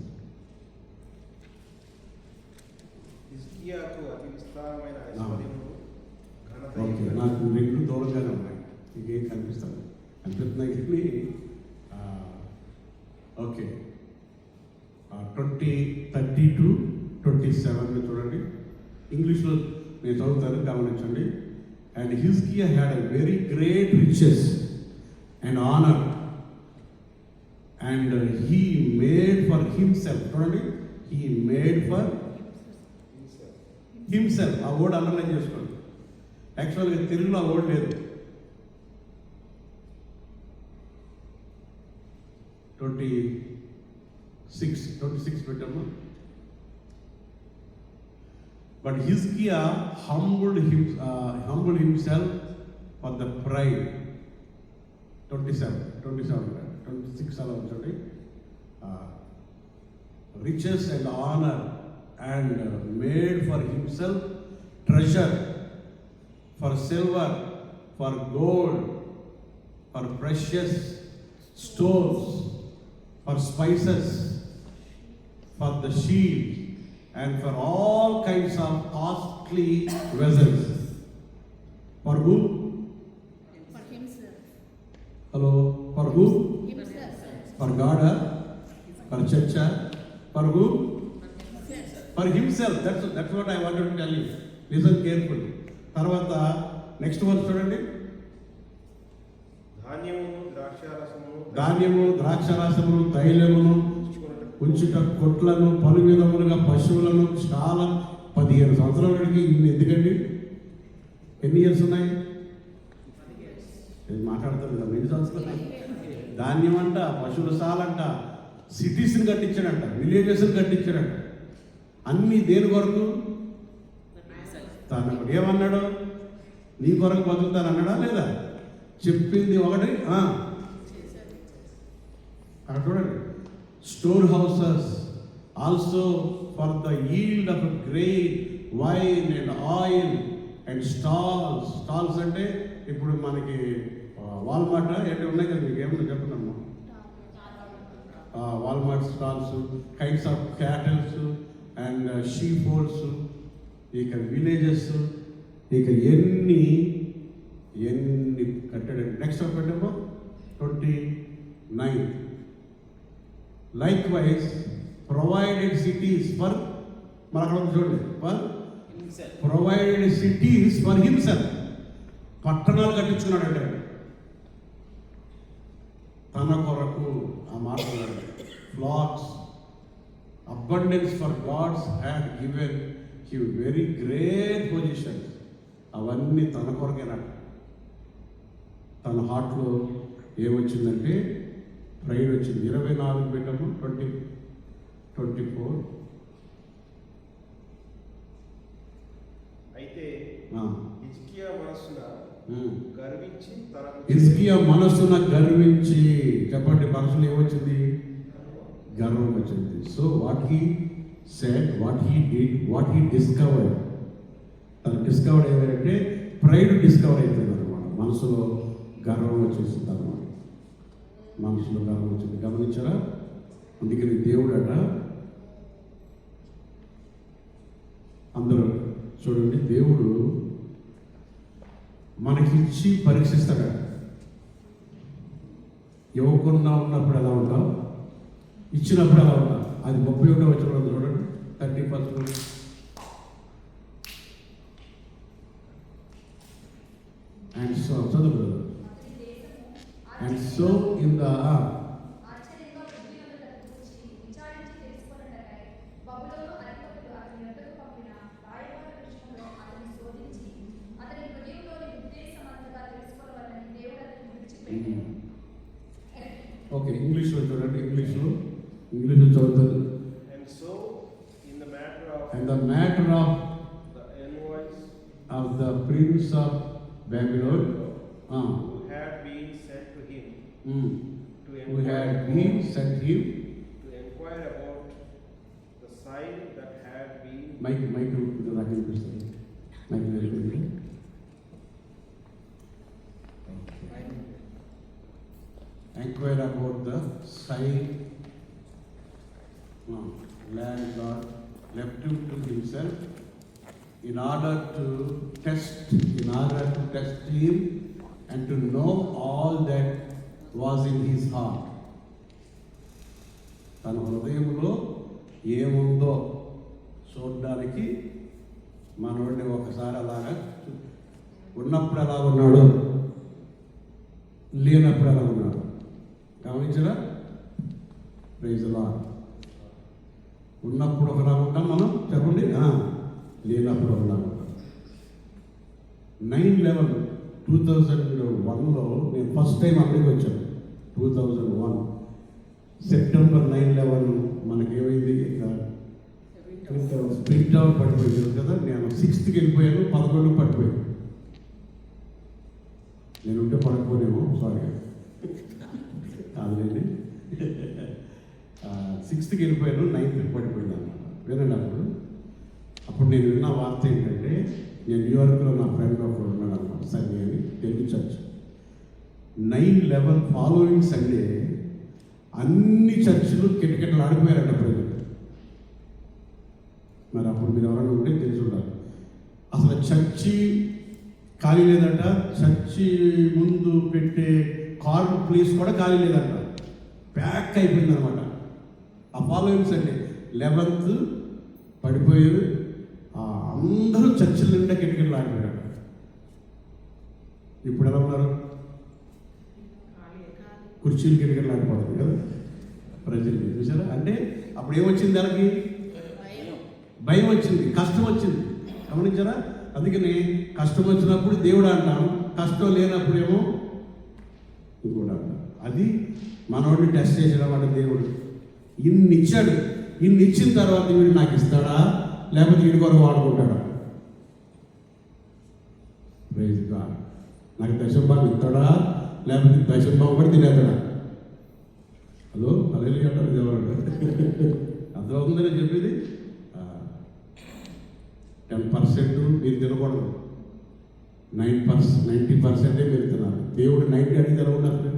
హిజ్కియాకు అతి విస్తారమైన ఐశ్వర్యము, ఘనత. ఓకే, నాకు 2 దూరంగానే ఉన్నాయి, ఇంకేం కనిపిస్తున్నాయి కానీ ఓకే 30-27 చూడండి. ఇంగ్లీష్లో నేను చదువుతాను, గమనించండి. అండ్ హిజ్కియా had a very great riches and honour and he made for himself. చూడండి, హీ మేడ్ ఫర్ హిమ్సెల్ఫ్. ఆ వర్డ్ అండర్లైన్ చేసుకోండి. యాక్చువల్గా తెలుగులో ఆ వర్డ్ లేదు. 26 పెట్టాము. But Hizkiah humbled himself for the pride. 26 అలా ఉంచండి. Riches and honor, and made for himself treasure, for silver, for gold, for precious stones, for spices, for the shield, and for all kinds of costly vessels. For who? For himself. Hello? For who? Himself. For God? For church? For who? For himself. That's what I wanted to tell you. Listen carefully. తర్వాత next word చూడండి. ధాన్యము, ద్రాక్షారసము, తైలమును ఉంచుట, కొట్లను, పలు విధములుగా పశువులను, చాలా 15 సంవత్సరాల వాడికి ఎందుకండి? ఎన్ని ఇయర్స్ ఉన్నాయి? మాట్లాడతారు కదా, ఎన్ని సంవత్సరాలు? ధాన్యం అంట, పశువుల సాలంట, సిటీస్ని కట్టించాడంట, విలేజెస్ని కట్టించాడంట. అన్నీ దేని కొరకు? తన ఏమన్నాడు? నీ కొరకు బతుకుతాను అన్నాడా లేదా? చెప్పింది ఒకటి. అక్కడ చూడండి, store houses also for the yield of grain, wine and oil and stalls అంటే ఇప్పుడు మనకి వాల్మార్ట్ ఏంటి ఉన్నాయి కదా, మీకు ఏమన్నా చెప్తున్నాము. Walmart stalls, kinds of cattles and sheep folds, ఇక విలేజెస్, ఇక ఎన్ని కట్టాడు. నెక్స్ట్ పెట్టమ్మా 29. Likewise provided cities for, మన అక్కడ ఉంది చూడండి, for provided cities for himself. పట్టణాలు కట్టించుకున్నాడు అంటే తన కొరకు. ఆ మాట flocks abundance for God's had given him very great positions. అవన్నీ తన కొరకేనాడు. తన హార్ట్లో ఏమొచ్చిందంటే ప్రైడ్ వచ్చింది. 24 పెట్టము 24. అయితే హిజ్కియా మనస్సున గర్వించి హిజ్కియా మనస్సున గర్వించి, చెప్పండి, మనసులో ఏమొచ్చింది? గర్వం వచ్చింది. So what he said, what he did, what he discovered. తను డిస్కవర్ ఏదంటే ప్రైడ్ డిస్కవర్ అయిపోయింది అనమాట. మనసులో గర్వం వచ్చేసింది అనమాట. మనసులో గర్వం వచ్చింది. గమనించారా? అందుకని దేవుడు అట, అందరూ చూడండి, దేవుడు మనకిచ్చి పరీక్షిస్తాడు. ఇవ్వకుండా ఉన్నప్పుడు ఎలా ఉంటాం, ఇచ్చినప్పుడు ఎలా ఉంటాం. అది 31వ వచనం చూడండి, 31st. And so, చదువు. And so in the okay, ఇంగ్లీష్లో చూడండి, ఇంగ్లీష్లో చదువుతుంది. And so in the matter of And the matter of the envoys of the prince of Babylon, who had been sent to him who had been sent him, to inquire about the sign that had been Mike నాకు అనిపిస్తుంది. Mike వెళ్ళిపోయింది. Inquire about the sign. Landlord left him to himself in order to test him and to know all that was in his heart. తన హృదయంలో ఏముందో చూడడానికి మనోడిని ఒకసారి అలాగా ఉన్నప్పుడు ఎలా ఉన్నాడు, లేనప్పుడు ఎలా ఉన్నాడు గమనించరా? Praise the lord. ఉన్నప్పుడు ఒకలా ఉంటాం మనం, చెప్పండి. లేనప్పుడు ఒకలా ఉంటాం. 9/11/2001లో నేను ఫస్ట్ టైం అక్కడికి వచ్చాను. 2001 సెప్టెంబర్ 9/11 మనకేమైంది, ప్రింట్ అవుట్ పడిపోయింది కదా. నేను 6th వెళ్ళిపోయాను, 11 పడిపోయాను. నేను ఉంటే పడకపోనేమో, సారీ కాదులేండి. 6th వెళ్ళిపోయాను, 9th పడిపోయింది అన్నమాట. వినండి, అప్పుడు నేను విన్న వార్త ఏంటంటే, నేను న్యూయార్క్లో నా ఫ్రెండ్ ఒకడు ఉన్నాడు అనమాట, సండే అని, తెలుగు చర్చ్. 9/11 ఫాలోయింగ్ సండే అన్ని చర్చిలు కిటకిటలు ఆడిపోయారంట ప్రజలు. మరి అప్పుడు మీరు ఎవరైనా ఉంటే తెలిసి ఉండాలి. అసలు చర్చి ఖాళీ లేదంట. చర్చి ముందు పెట్టే కార్ ప్లేస్ కూడా ఖాళీ లేదంట. ప్యాక్ అయిపోయింది అనమాట. ఆ ఫాలోయింగ్ సండే 11th పడిపోయారు. అందరూ చర్చిల నిండా కిటకిటలు ఆడిపోయారు. ఇప్పుడు ఎలా ఉన్నారు? కుర్చీలు కిటకిటలు ఆడిపోతుంది కదా ప్రజలు. చూసారా? అంటే అప్పుడు ఏమొచ్చింది? దానికి భయం వచ్చింది, కష్టం వచ్చింది. గమనించారా? అందుకని కష్టం వచ్చినప్పుడు దేవుడు అంటాం, కష్టం లేనప్పుడేమో ఇంకోటి అంటాం. అది మనోడిని టెస్ట్ చేసేవాడు దేవుడు. ఇన్ని ఇచ్చాడు. ఇన్ని ఇచ్చిన తర్వాత వీడు నాకు ఇస్తాడా, లేకపోతే వీడి కొరకు వాడుకుంటాడా? Praise God. నాకు దశంభాగం ఇస్తాడా, లేకపోతే దశంభాగం కూడా తినేస్తాడా? హలో, హల్లెలూయా అంటారు. ఇది ఎవరంటే అర్థమవుతుందని చెప్పేది. 10% మీరు తినకూడదు, 90% మీరు తినాలి. దేవుడు 90 అడిగి ఎలా ఉండాలి?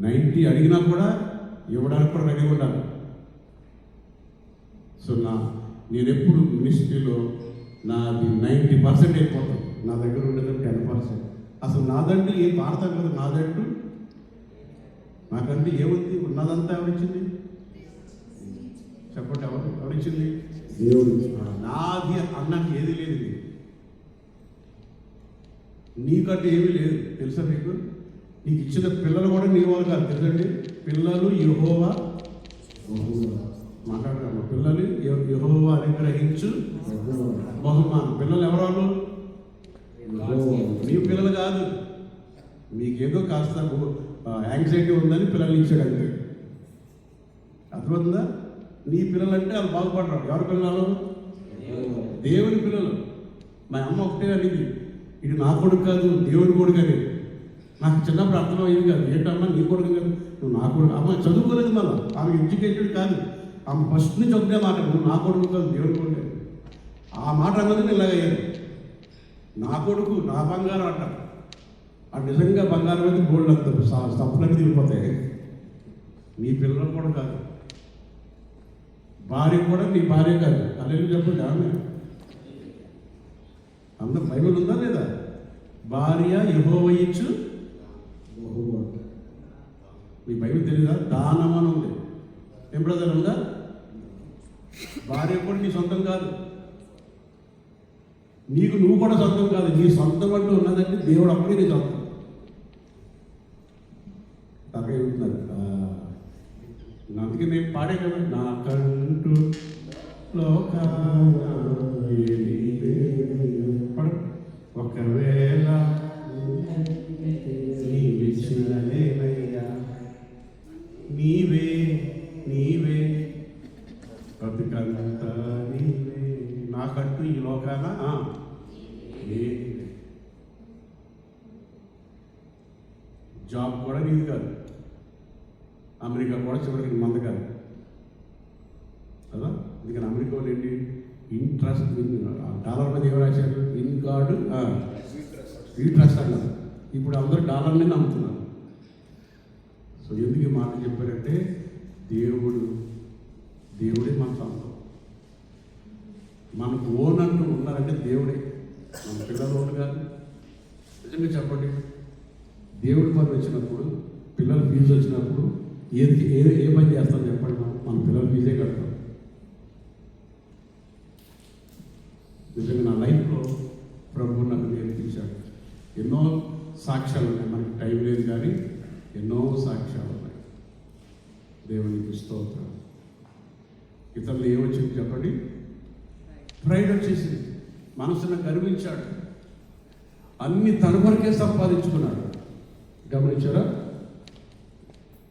90 అడిగినా కూడా ఇవ్వడానికి కూడా రెడీ ఉండాలి. సో నేను ఎప్పుడు మినిస్ట్రీలో నాది 90% అయిపోతుంది. నా దగ్గర ఉండేది 10%. అసలు నాదంటూ ఏం వాడతాం కదా, నాదంటూ నాకంటే ఏముంది? ఉన్నదంతా ఎవరిచ్చింది? చెప్పండి, ఎవరిచ్చింది? దేవుడు. నాది అన్నట్టు ఏది లేదు. ఇది నీకంటే ఏమీ లేదు. తెలుసా మీకు? నీకు ఇచ్చిన పిల్లలు కూడా నీ వాళ్ళు కాదు, తెలుసండి? పిల్లలు యెహోవా మాట్లాడగలరు. పిల్లలు యెహోవా అనుగ్రహించు బహుమానం. పిల్లలు ఎవరు? మీ పిల్లలు కాదు. మీకేదో కాస్త యాంగ్జైటీ ఉందని పిల్లలు ఇచ్చాడు అంతే. అర్థమవుతుందా? నీ పిల్లలు అంటే వాళ్ళు బాగుపడరు. ఎవరి పిల్లలు? దేవుని పిల్లలు. మా అమ్మ ఒకటే అనేది, ఇది నా కొడుకు కాదు, దేవుని కొడుకు అనేది. నాకు చిన్నప్పుడు అర్థమయ్యేది కాదు. ఏంటమ్మా నీ కొడుకు కాదు, నువ్వు నా కొడుకు. అమ్మ చదువుకోలేదు, మళ్ళీ ఆమె ఎడ్యుకేటెడ్ కాదు. ఆమె ఫస్ట్ నుంచి ఒకటే మాట, నువ్వు నా కొడుకు కాదు, దేవుని కొడుకు. ఆ మాట అన్నది నేను ఇలాగయ్యాను. నా కొడుకు, నా బంగారం అంట. అది నిజంగా బంగారం అయితే గోల్డ్ అంత సప్లకి దిగిపోతాయి. నీ పిల్లలు కూడా కాదు, భార్య కూడా నీ భార్య కాదు. అదే చెప్పండి. ఆమె అందరూ బైబిల్ ఉందా లేదా? భార్య యెహోవా ఇచ్చు. మీ బైబిల్ తెలీదా? దానం అని ఉంది. ఏం బ్రదర్ ఉందా? భార్య కూడా నీ సొంతం కాదు, నీకు నువ్వు కూడా సొంతం కాదు. నీ సొంతం అంటూ ఉన్నదంటే దేవుడు అప్పుడే నీ సొంతం. తగ్గ ఉంటున్నారు. అందుకే నేను పాడే కదా, నాకంటూ ఒకవేళ నీవిచ్చినలేనయ్యా, నీవే నీవే బతుకంతా నీవే, నాకంటూ ఈ లోకాన జాబ్ కూడా నీది కాదు, అమెరికా కూడా చివరికి మంద కాదు కదా. అందుకని అమెరికాలో ఏంటి? ఇంట్రెస్ట్ డాలర్ మీద ఎవరు రాశారు? ఇన్ గాడ్ ఈ ట్రస్ట్ అన్నారు. ఇప్పుడు అందరూ డాలర్ని నమ్ముతున్నారు. సో ఎందుకు ఈ మాట చెప్పారంటే, దేవుడే మన సొంతం. మనకు ఓన్ అంటూ ఉన్నారంటే దేవుడే. మన పిల్లలు ఓన్ కాదు. నిజంగా చెప్పండి, దేవుడి పని వచ్చినప్పుడు, పిల్లల ఫీజు వచ్చినప్పుడు ఏ పని చేస్తాం చెప్పండి? మన పిల్లల ఫీజే కడతాం. నిజంగా నా లైఫ్లో ప్రభు నాకు నేర్పించాడు. ఎన్నో సాక్ష్యాలు ఉన్నాయి, మనకి టైం లేదు కానీ ఎన్నో సాక్ష్యాలు ఉన్నాయి. దేవునికి స్తోత్రం. ఇతరులు ఏమొచ్చింది చెప్పండి? ప్రైడ్ వచ్చేసింది. మనసును గర్వించాడు, అన్ని తన వరకే సంపాదించుకున్నాడు. గమనించారా?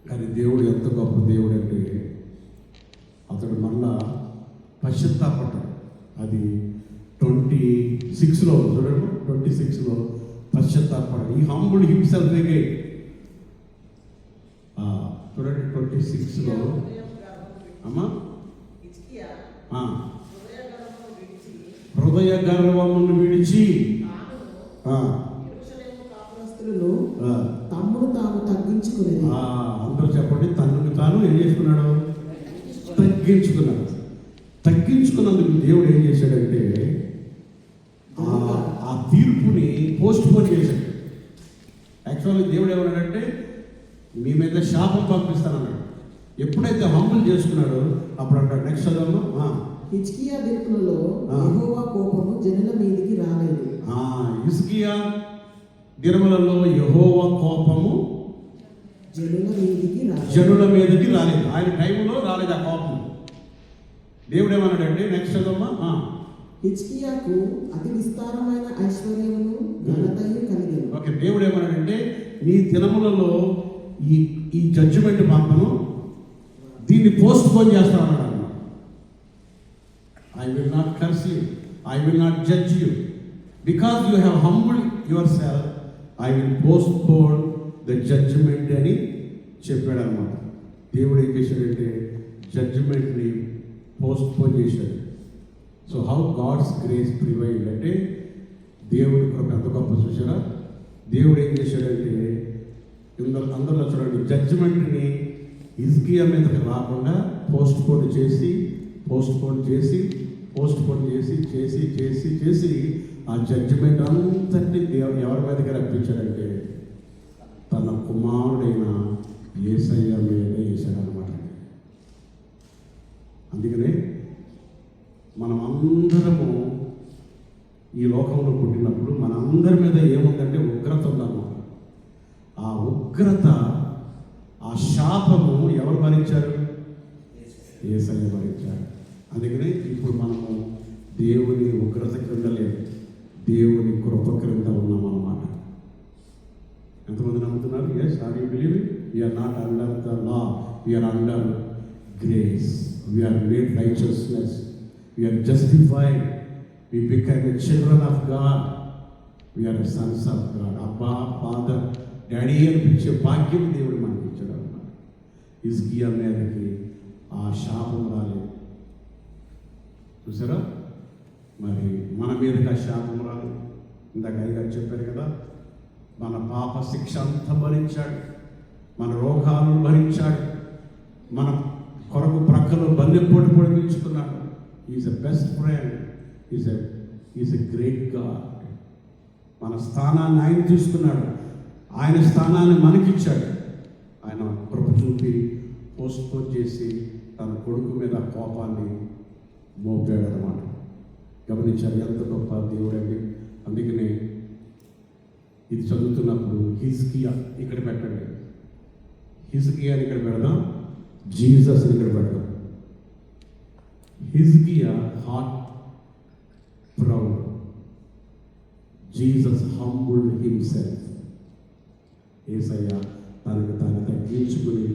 కానీ దేవుడు ఎంత గొప్ప దేవుడు అంటే, అతడు మళ్ళా పశ్చాత్తాపడ్డాడు. అది 26లో చూడండి, 26లో పశ్చాత్తాపడ్డాడు. ఈ హంబుల్ హిమ్సెల్ఫ్ అగైన్. చూడండి 26లో అమ్మా, హృదయ గర్వమును విడిచి తమ్ముడు తాను తగ్గించుకునేది. అందరూ చెప్పండి, తనకు తాను ఏం చేసుకున్నాడు? తగ్గించుకున్నాడు. తగ్గించుకున్నందుకు దేవుడు ఏం చేశాడంటే, ఆ తీర్పుని పోస్ట్ పోన్ చేశాడు. యాక్చువల్లీ దేవుడు ఏమన్నాడంటే, మీ మీద శాపం పంపిస్తానన్నాడు. ఎప్పుడైతే హంబుల్ చేసుకున్నాడో అప్పుడు అంటాడు. నెక్స్ట్ చదవమ్మా. హిజ్కియా దిక్కులలో యెహోవా కోపము జనుల మీదికి రాలేదు. హిజ్కియా దినములలో యెహోవా కోపము జనుల మీదకి రాలేదు. ఆయన టైంలో రాలేదు ఆ కోపం. దేవుడు ఏమన్నాడంటే, నెక్స్ట్ చదవమ్మా. హిజ్కియాకు అతి విస్తారమైన ఐశ్వర్యమును ఘనతయు కలిగెను. ఓకే, దేవుడు ఏమన్నాడంటే, నీ దినములలో ఈ జడ్జిమెంట్ పంపను, దీన్ని పోస్ట్ పోన్ చేస్తానన్నాడు. I will not curse you, I will not judge you, because you have humbled yourself, I will postpone the judgment అని చెప్పాడు అన్నమాట. దేవుడు ఏం చేశాడంటే, జడ్జిమెంట్ని పోస్ట్పోన్ చేశాడు. So how God's grace prevail అంటే, దేవుడి కృప ఎంత గొప్ప చూసారా? దేవుడు ఏం చేశాడంటే, అందరిలో చూడండి, జడ్జిమెంట్ని హిజ్కియా మీదకి రాకుండా పోస్ట్పోన్ చేసి ఆ జడ్జిమెంట్ అంతటి ఎవరి మీదకి రప్పించాడంటే, తన కుమారుడైన యేసయ్య మీద వేశాడనమాట. అందుకనే మనం అందరము ఈ లోకంలో పుట్టినప్పుడు మనందరి మీద ఏముందంటే ఉగ్రత ఉందన్నమాట. ఆ ఉగ్రత, ఆ శాపము ఎవరు భరించారు? యేసయ్య భరించాడు. అందుకనే ఇప్పుడు మనము దేవుని ఉగ్రత క్రింద లేదు, దేవుని కృప క్రింద ఉన్నామన్నమాట. ఎంతమంది నమ్ముతున్నారు? Yes, are you believe it? We are not under the law, we are under grace, we are made righteousness, we are justified, we became the children of God, we are the sons of God. అబ్బా, ఫాదర్, డాడీ అని పిలిచే భాగ్యం దేవుడు మనకి ఇచ్చాడు అన్నమాట. హిజ్కియా మీదకి ఆ శాపం రాలేదు. చూసారా? మరి మన మీదకి ఆ శాపం రాలేదు. ఇందాక అయ్యగారు చెప్పారు కదా, మన పాప శిక్ష అంతా భరించాడు, మన రోగాలను భరించాడు, మన కొరకు ప్రక్కలో బల్లెపోటు పొడిపించుకున్నాడు. Is a best friend, is a great God. మన స్థానాన్ని ఆయన తీసుకున్నాడు, ఆయన స్థానాన్ని మనకిచ్చాడు. ఆయన కృప చూపి పోస్ట్పోన్ చేసి తన కొడుకు మీద కోపాన్ని మోపాడు అన్నమాట. గమనించారు ఎంత గొప్ప దేవుడండి. అందుకనే ఇది చదువుతున్నప్పుడు హిజ్కియా ఇక్కడ పెట్టండి, హిజ్కియాని ఇక్కడ పెడదాం, జీసస్ని ఇక్కడ పెడదాం. హిజ్కియా heart proud, Jesus humbled himself. యేసయ్య తనకు తాను తగ్గించుకుని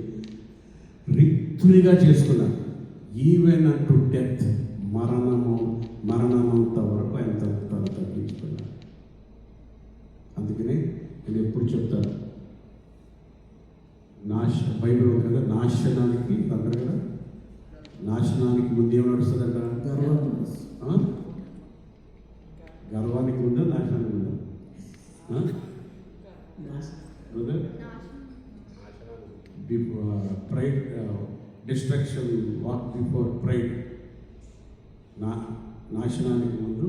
రిక్తునిగా చేసుకున్నాడు. ఈవెన్ అంటూ డెత్, మరణమంత వరకు ఆయన తను తగ్గించుకున్నాడు. అందుకనే నేను ఎప్పుడు చెప్తాను, బైబిల్ ఉంది కదా, నాశనానికి అంటారు కదా, నాశనానికి ముందు ఏం నడుస్తుందంట? గర్వానికి ఉందా, నాశనానికి ఉందా? Pride, destruction walk before pride. నాశనానికి ముందు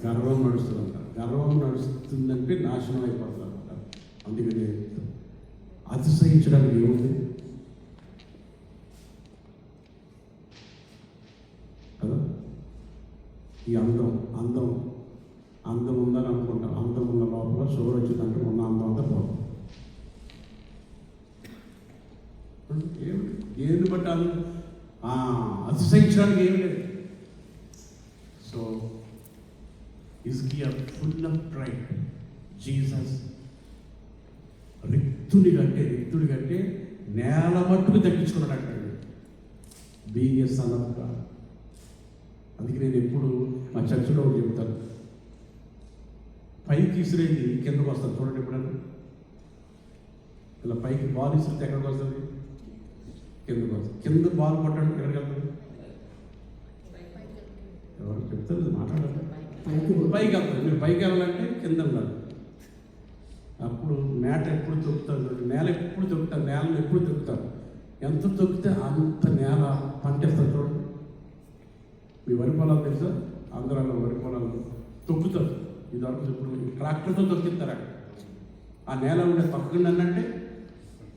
గర్వం నడుస్తుందంట. గర్వం నడుస్తుందంటే నాశనం అయిపోతుందంట. అందుకని అతిశయించడానికి ఏముంది కదా? ఈ అందం ఉందని అనుకుంటాం. అందం ఉన్న లోపల షుగర్ వచ్చిందంటే ఉన్న అందం అంతా పోతుంది. ఏమి బట్టి అతిశయించడానికి ఏమి లేదు. సో హిజ్కియా ఫుల్ ఆఫ్ ప్రైడ్. జీసస్ రిక్తుడి కంటే నేల మట్టుకు తగ్గించుకున్నాడు అంటాడు, being a son of God. అందుకే నేను ఎప్పుడు మా చర్చిలో చెప్తాను, పైకి ఇసిరేది కిందకు వస్తుంది. చూడండి, ఎప్పుడన్నా ఇలా పైకి బాల్ ఇసిరితే ఎక్కడికి వస్తుంది? కిందకు వస్తుంది. కింద బాల్ కొట్టడం ఎక్కడికి వెళ్తుంది? ఎవరు చెప్తారు? మాట్లాడాలి. పైకి వెళ్తుంది. మీరు పైకి వెళ్ళాలంటే కింద ఉండాలి. అప్పుడు మేట ఎప్పుడు తొక్కుతారు, నేల ఎప్పుడు తొక్కుతారు, నేలను ఎప్పుడు తొక్కుతారు. ఎంత తొక్కితే అంత నేల పంటేస్తారు. చూడండి, మీ వరి పొలాలు తెలుసా? ఆంధ్రాలో వరి పొలాలు తొక్కుతారు. ఇదివరకు ఇప్పుడు ట్రాక్టర్తో తొక్కిస్తారు. అక్కడ ఆ నేల ఉండే పక్కన అంటే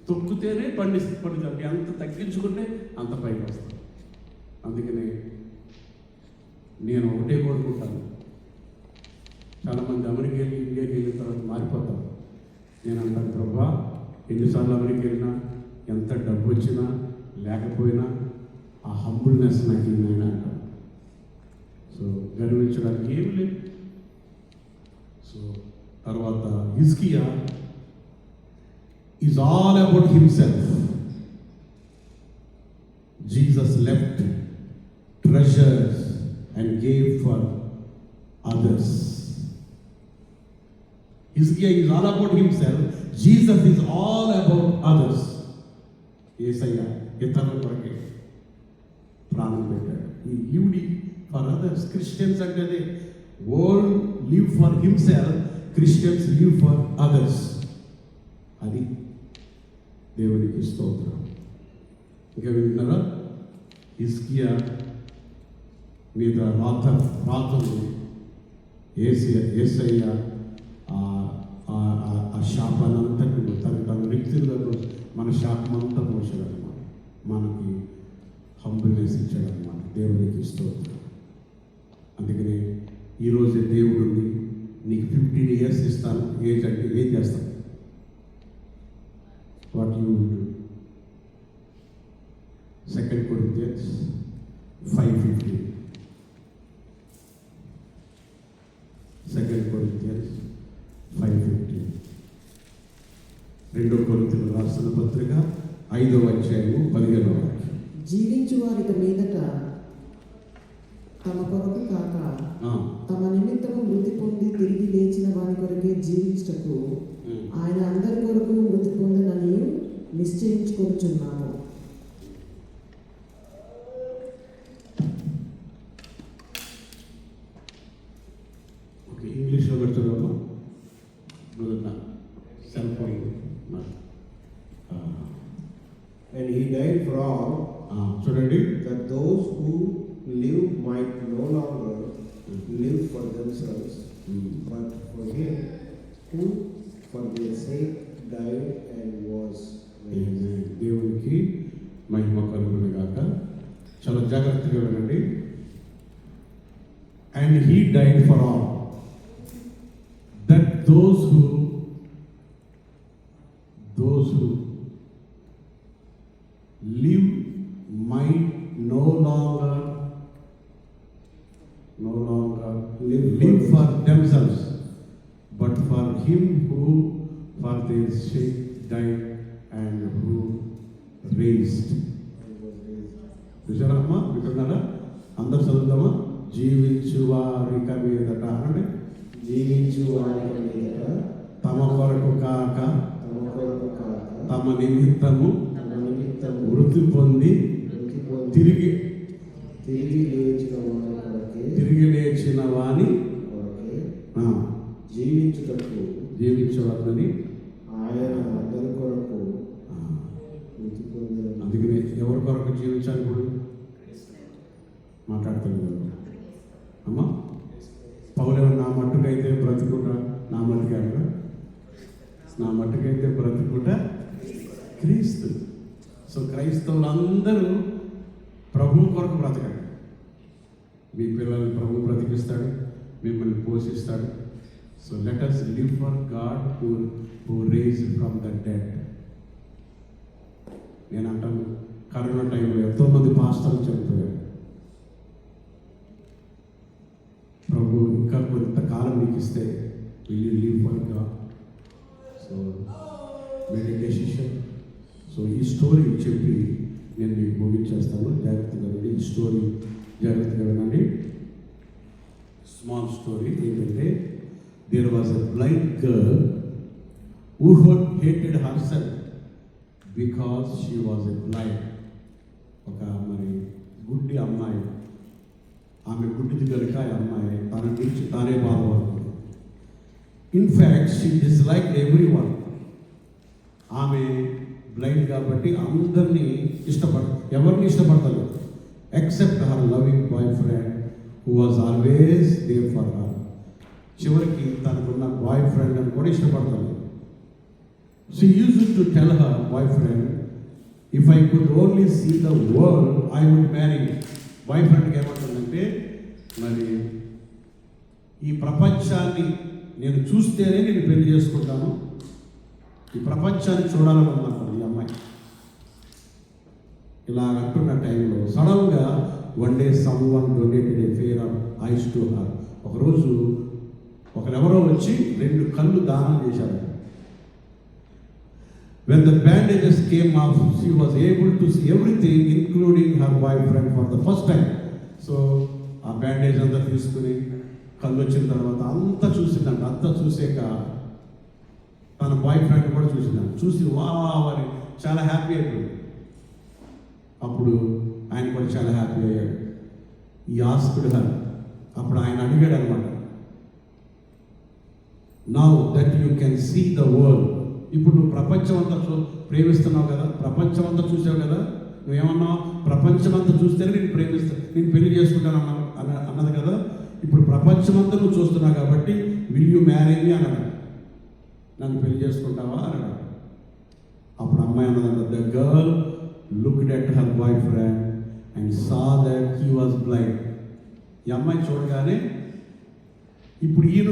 తొక్కితేనే పండిస్తారు. ఎంత తగ్గించుకుంటే అంత పైకి వస్తుంది. అందుకని నేను ఒకటే కోరుకుంటాను, చాలామంది అమెరికా వెళ్ళి ఇండియాకి వెళ్ళిన తర్వాత మారిపోతారు. నేను అంటాను, ప్రభా, ఎన్నిసార్లు అమెరికా వెళ్ళినా, ఎంత డబ్బు వచ్చినా లేకపోయినా ఆ హంబుల్నెస్ నాకు నేను అంటాను. సో గర్వించడానికి ఏమి లేదు. సో తర్వాత హిజ్కియా is all about himself. Jesus left treasures and gave for others. Hizkiah is all about himself. Jesus is all about others. యేసయ్య ఇతరుల కొరకే ప్రాణం పెట్టాడు. He lived for others. Christians అంటే world live for himself, Christians live for others. అది దేవునికి స్తోత్రం. ఇంకా వింటున్నారా? హిజ్కియా మీద రాతలు యేసయ్య ఆ శాపానంతటి తను రిక్తులుగా మన శాపం అంతా పోసాడు అనమాట. మనకి హంబుల్నెస్ ఇచ్చాడు అనమాట. దేవునికి స్తోత్రం. అందుకని ఈరోజే దేవుడు నీకు 15 years ఇస్తాను. ఏజ్ అంటే ఏం చేస్తాను? What you will do? 2 Corinthians 5:15. 2 Corinthians 5:15. 2 కొరింథీయులకు రాసిన పత్రిక 5వ అధ్యాయము 15వ వాక్యం. జీవించు వారికి మీదట తమ కొరకు కాక తమ నిమిత్తము మృతి పొంది తిరిగి లేచిన వారి కొరకే జీవించుటకు ఆయన అందరి కొరకు మృతి పొందనని నిశ్చయించుకొనుచున్నాము. ఓకే, ఇంగ్లీష్లో పెడుతున్నాము. Cell phone And he died for all, చూడండి. that those who live might no longer live for themselves, but for him who for their sake died and was raised. దేవునికి మహిమ కలుగును గాక. చాలా జాగ్రత్తగా వినండి. And he died for all, that those who live might no longer live for themselves, but for him who for their sake died and who raised. చూసారమ్మా, వింటున్నారా? అందరు చదువుతామా? జీవించు వారిక మీదట అంటే జీవించు వారి మీదట తమ కొరకు కాక తమ కొరకు కాక తమ నిమిత్తము తమ నిమిత్తము మృతి పొంది మృతి పొంది తిరిగి తిరిగి లేచిన వారి వాని కొరకే జీవించుటకు జీవించవద్దని ఆయన అందరి కొరకు మృతి పొందిన. అందుకని ఎవరి కొరకు జీవించాలి? ఇప్పుడు మాట్లాడుతుంది కదా అమ్మా. పౌలేమో నా మట్టుకైతే బ్రతుకుట, నా మట్టుకైనా నా మట్టుకైతే బ్రతుకుట క్రీస్తు. సో క్రైస్తవులందరూ ప్రభు కొరకు బ్రతకండి. మీ పిల్లల్ని ప్రభు బ్రతికిస్తాడు, మిమ్మల్ని పోషిస్తాడు. So let us live for God who raised from the dead. నేను అంటాను, కరోనా టైంలో ఎంతోమంది పాస్టర్లు చనిపోయారు. ప్రభు ఇంకా కొంతకాలం మీకు ఇస్తే will you live for God? So make a decision. So ఈ స్టోరీ చెప్పి నేను మీకు ముగించేస్తాను. జాగ్రత్తగా వినండి. ఈ స్టోరీ జాగ్రత్తగా వినండి. స్మాల్ స్టోరీ ఏంటంటే, there was a blind girl who hated herself because she was a blind. ఒక మరి గుడ్డి అమ్మాయి, ఆమె గుడ్డిది కనుక ఆ అమ్మాయి తన గురించి తానే బాధపడుతుంది. In fact she dislike everyone. ఆమె బ్లైండ్ కాబట్టి అందరినీ ఎవరిని ఇష్టపడతారు except her loving boyfriend who was always there for her. చివరికి తనకున్న బాయ్ ఫ్రెండ్ అని కూడా ఇష్టపడతారు. She used to tell her boyfriend, if I could only see the world I would marry. బాయ్ ఫ్రెండ్కి ఏమంటుందంటే, మరి ఈ ప్రపంచాన్ని నేను చూస్తేనే నేను పెళ్లి చేసుకుంటాను, ఈ ప్రపంచాన్ని చూడాలనుకున్నాను ఈ అమ్మాయి. ఇలా అంటున్న టైంలో సడన్గా one day someone donated A fair of ice to her. ఒకరోజు ఒకరెవరో వచ్చి 2 కళ్ళు దానం చేశారు. When the bandages came off, she was able to see everything, including her boyfriend, for the first time. So, ఆ బ్యాండేజ్ అంతా తీసుకుని కళ్ళు వచ్చిన తర్వాత అంతా చూసిందంట. అంతా చూసాక తన బాయ్ ఫ్రెండ్ కూడా చూసిందంట. చూసి అని చాలా హ్యాపీ అయిపోయింది. అప్పుడు ఆయన కూడా చాలా హ్యాపీ అయ్యాడు. ఈ ఆస్కుడు హర్. అప్పుడు ఆయన అడిగాడు అనమాట, now that you can see the world. ఇప్పుడు నువ్వు ప్రపంచం అంతా ప్రేమిస్తున్నావు కదా, ప్రపంచం అంతా చూసావు కదా, నువ్వేమన్నావు? ప్రపంచం అంతా చూస్తేనే నేను ప్రేమిస్తాను, నేను పెళ్లి చేసుకుంటాను అన్నది కదా. ఇప్పుడు ప్రపంచం అంతా నువ్వు చూస్తున్నావు కాబట్టి విల్ యూ మ్యారీ మీ అన్నాడు. నన్ను పెళ్లి చేసుకుంటావా అన్నాడు. అప్పుడు అమ్మాయి అన్నదంట, the girl looked at her boyfriend and saw that he was blind. ఈ అమ్మాయి చూడగానే ఇప్పుడు ఈయన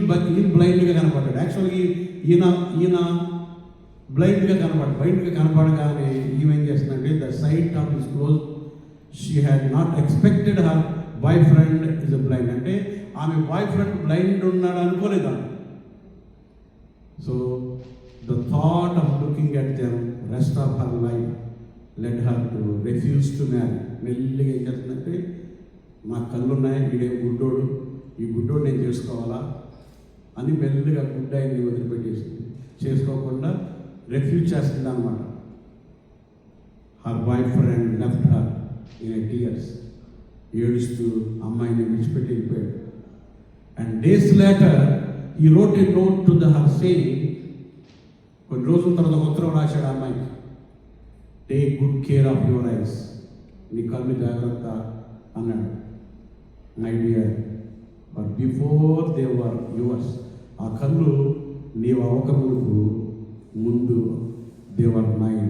బ్లైండ్గా కనపడ్డాడు. యాక్చువల్గా ఈయన బ్లైండ్గా బయటగా కనపడగానే ఈమెం చేస్తుందంటే the sight of his close she had not expected her boyfriend is a blind. అంటే ఆమె బాయ్ ఫ్రెండ్ బ్లైండ్ ఉన్నాడు అనుకోలేదు. So the thought of looking at them rest of her life let her to refuse to marry. మెల్లిగా ఏం చేస్తుందంటే, నా కళ్ళు ఉన్నాయి, వీడే గుడ్డోడు, ఈ గుడ్డోడు నేను చేసుకోవాలా అని మెల్లిగా గుడ్డాయిని వదిలిపెట్టేసింది. చేసుకోకుండా రెఫ్యూజ్ చేస్తుంది అనమాట. Her boy friend left her in tears. ఏడుస్తూ అమ్మాయిని విడిచిపెట్టి వెళ్ళిపోయాడు. అండ్ డేస్ లేటర్ ఈ wrote a note to the her saying, కొన్ని రోజుల తర్వాత ఉత్తరం రాశాడు అమ్మాయికి, take good care of your eyes, నీ కళ్ళు జాగ్రత్త అన్నాడు. My dear, but before they were yours, ఆ కళ్ళు నీవు అవకమునకు ముందు దే వర్ మైన్,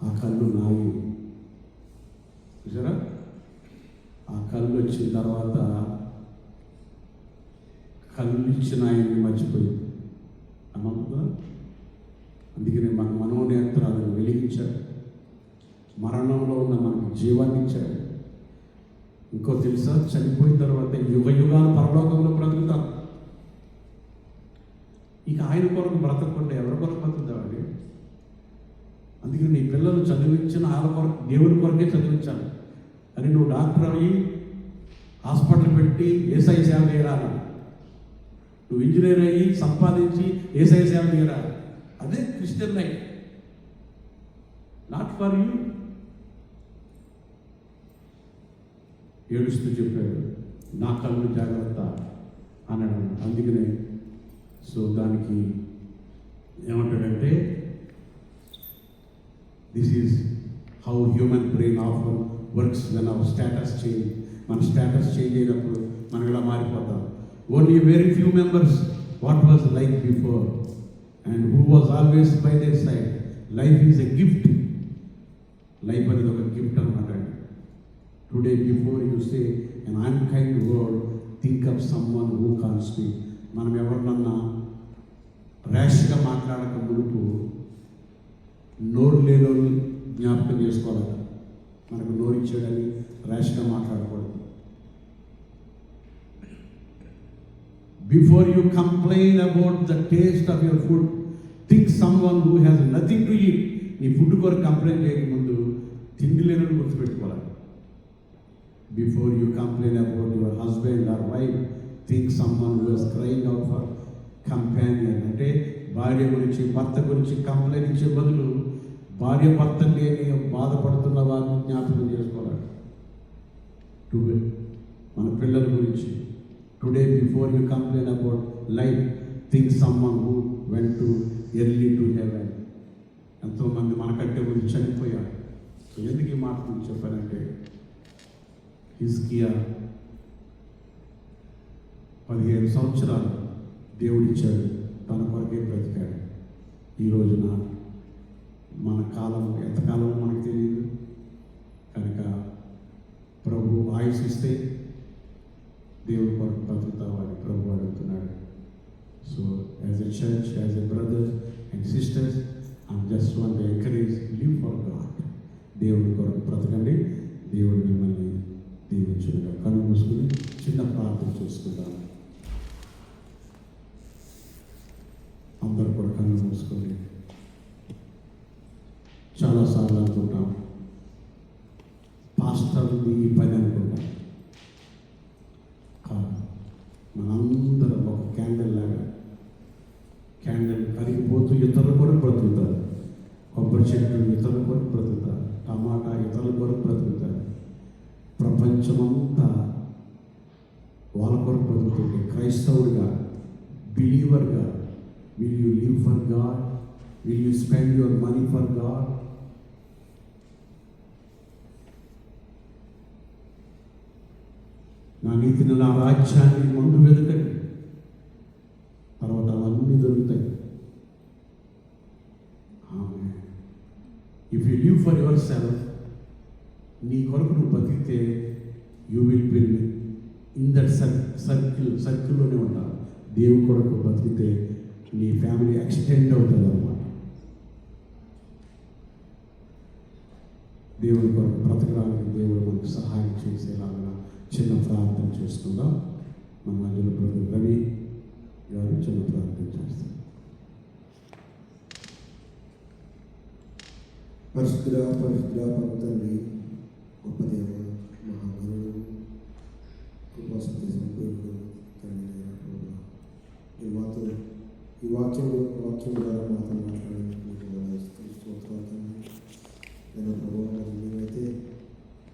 ఆ కళ్ళు నాయి. చూసారా, ఆ కళ్ళు వచ్చిన తర్వాత కళ్ళు ఇచ్చిన ఆయన్ని మర్చిపోయింది. అమ్మా, అందుకని మన మనోనేత్రాలను వెలిగించాడు, మరణంలో ఉన్న మనకు జీవాన్ని ఇచ్చాడు. ఇంకో తెలుసా, చనిపోయిన తర్వాత యుగ యుగాలు పరలోకంలో బ్రతుకుతాం. ఇక ఆయన కొరకు బ్రతకకుండా ఎవరి కొరకు బ్రతుకుతామండి? అందుకని నీ పిల్లలు చదివించిన వాళ్ళ కొరకు, దేవుని కొరకే చదివించాలి. అని నువ్వు డాక్టర్ అయ్యి హాస్పిటల్ పెట్టి ఏసఐ సేవ చేయరాలి, నువ్వు ఇంజనీర్ అయ్యి సంపాదించి ఏసఐ సేవ చేయరాలి. అదే Christian life, not for you. ఏడుస్తూ చెప్పాడు, నా కళ్ళు జాగ్రత్త అన్నాడు. అందుకనే సో దానికి ఏమంటాడంటే, this is how human brain offer works when our status change. మన స్టేటస్ చేంజ్ అయినప్పుడు మనం ఇలా మారిపోతాం. Only very few members what was life before and who was always by their side. Life is a gift. లైఫ్ అనేది ఒక gift అనమాట. Today before you say an unkind word, think of someone who can speak. మనం ఎవరినన్నా ర్యాష్గా మాట్లాడక మునుపు నోరు లేనోని జ్ఞాపకం చేసుకోవాలి. మనకు నోరు ఇచ్చాడని ర్యాష్గా మాట్లాడకూడదు. Before you complain about the taste of your food, think someone who has nothing to eat. నీ ఫుడ్ కొరకు కంప్లైంట్ చేయకముందు తిండి లేనని గుర్తుపెట్టుకోవాలి. Before you complain about your husband or wife, think someone who is crying out for companion. అంటే భార్య గురించి భర్త గురించి కంప్లైంట్ ఇచ్చే బదులు భార్య భర్త లేని బాధపడుతున్న వారిని జ్ఞాపకం చేసుకోవాలి. టుడే మన పిల్లల గురించి, today before you complain about life, think someone who went to early to heaven. ఎంతోమంది మనకంటే గురించి చనిపోయారు. సో ఎందుకు ఈ మాట గురించి చెప్పానంటే, హిజ్కియా 15 సంవత్సరాలు దేవుడిచ్చాడు, తన కొరకే బ్రతికాడు. ఈ రోజున మన కాలం ఎంతకాలం మనకు తెలియదు కనుక ప్రభు ఆయుష్ ఇస్తే దేవుడి కొరకు బ్రతుకుతామని ప్రభు అడుగుతున్నాడు. So as a church, as a brothers and sisters, I just want to encourage, live for God. దేవుడి కొరకు బ్రతకండి. దేవుడు మిమ్మల్ని దీవించుగా. కళ్ళు మూసుకుని చిన్న ప్రార్థన చేసుకుందాం. అందరూ కూడా కళ్ళు మూసుకొని. చాలాసార్లు అనుకుంటాం, పాస్టర్ది ఈ పని అనుకుంటాం. కాదు, మనందరం ఒక క్యాండిల్ లాగా, క్యాండిల్ కరిగిపోతూ ఇతరుల కొరకు బ్రతుకుతారు. కొబ్బరి చెట్టు ఇతరుల కొరకు బ్రతుకుతారు. టమాటా ఇతరుల కొరకు బ్రతుకుతారు. ప్రపంచమంతా వాళ్ళ కొరకు బ్రతుకుతుంటే క్రైస్తవుడిగా, బిలీవర్గా, will you live for God? Will you spend your money for God? నా నీతిని, నా రాజ్యాన్ని ముందు వెతకండి, తర్వాత అవన్నీ దొరుకుతాయి. Amen. Live for yourself, నీ కొరకు నువ్వు బతికితే you will be in that సర్కిల్లోనే ఉంటావు. దేవుని కొరకు బతికితే నీ ఫ్యామిలీ ఎక్స్టెండ్ అవుతుంది అన్నమాట. దేవుని కొరకు బ్రతకడానికి దేవుడు మనకు సహాయం చేసేలాగా చిన్న ప్రార్థన చేసుకుందాం. మన మధ్యలో బ్రదర్ రవి గారు చిన్న ప్రార్థన చేస్తారు. పరిశుద్ధుడా పరమ తండ్రి, గొప్ప దేవ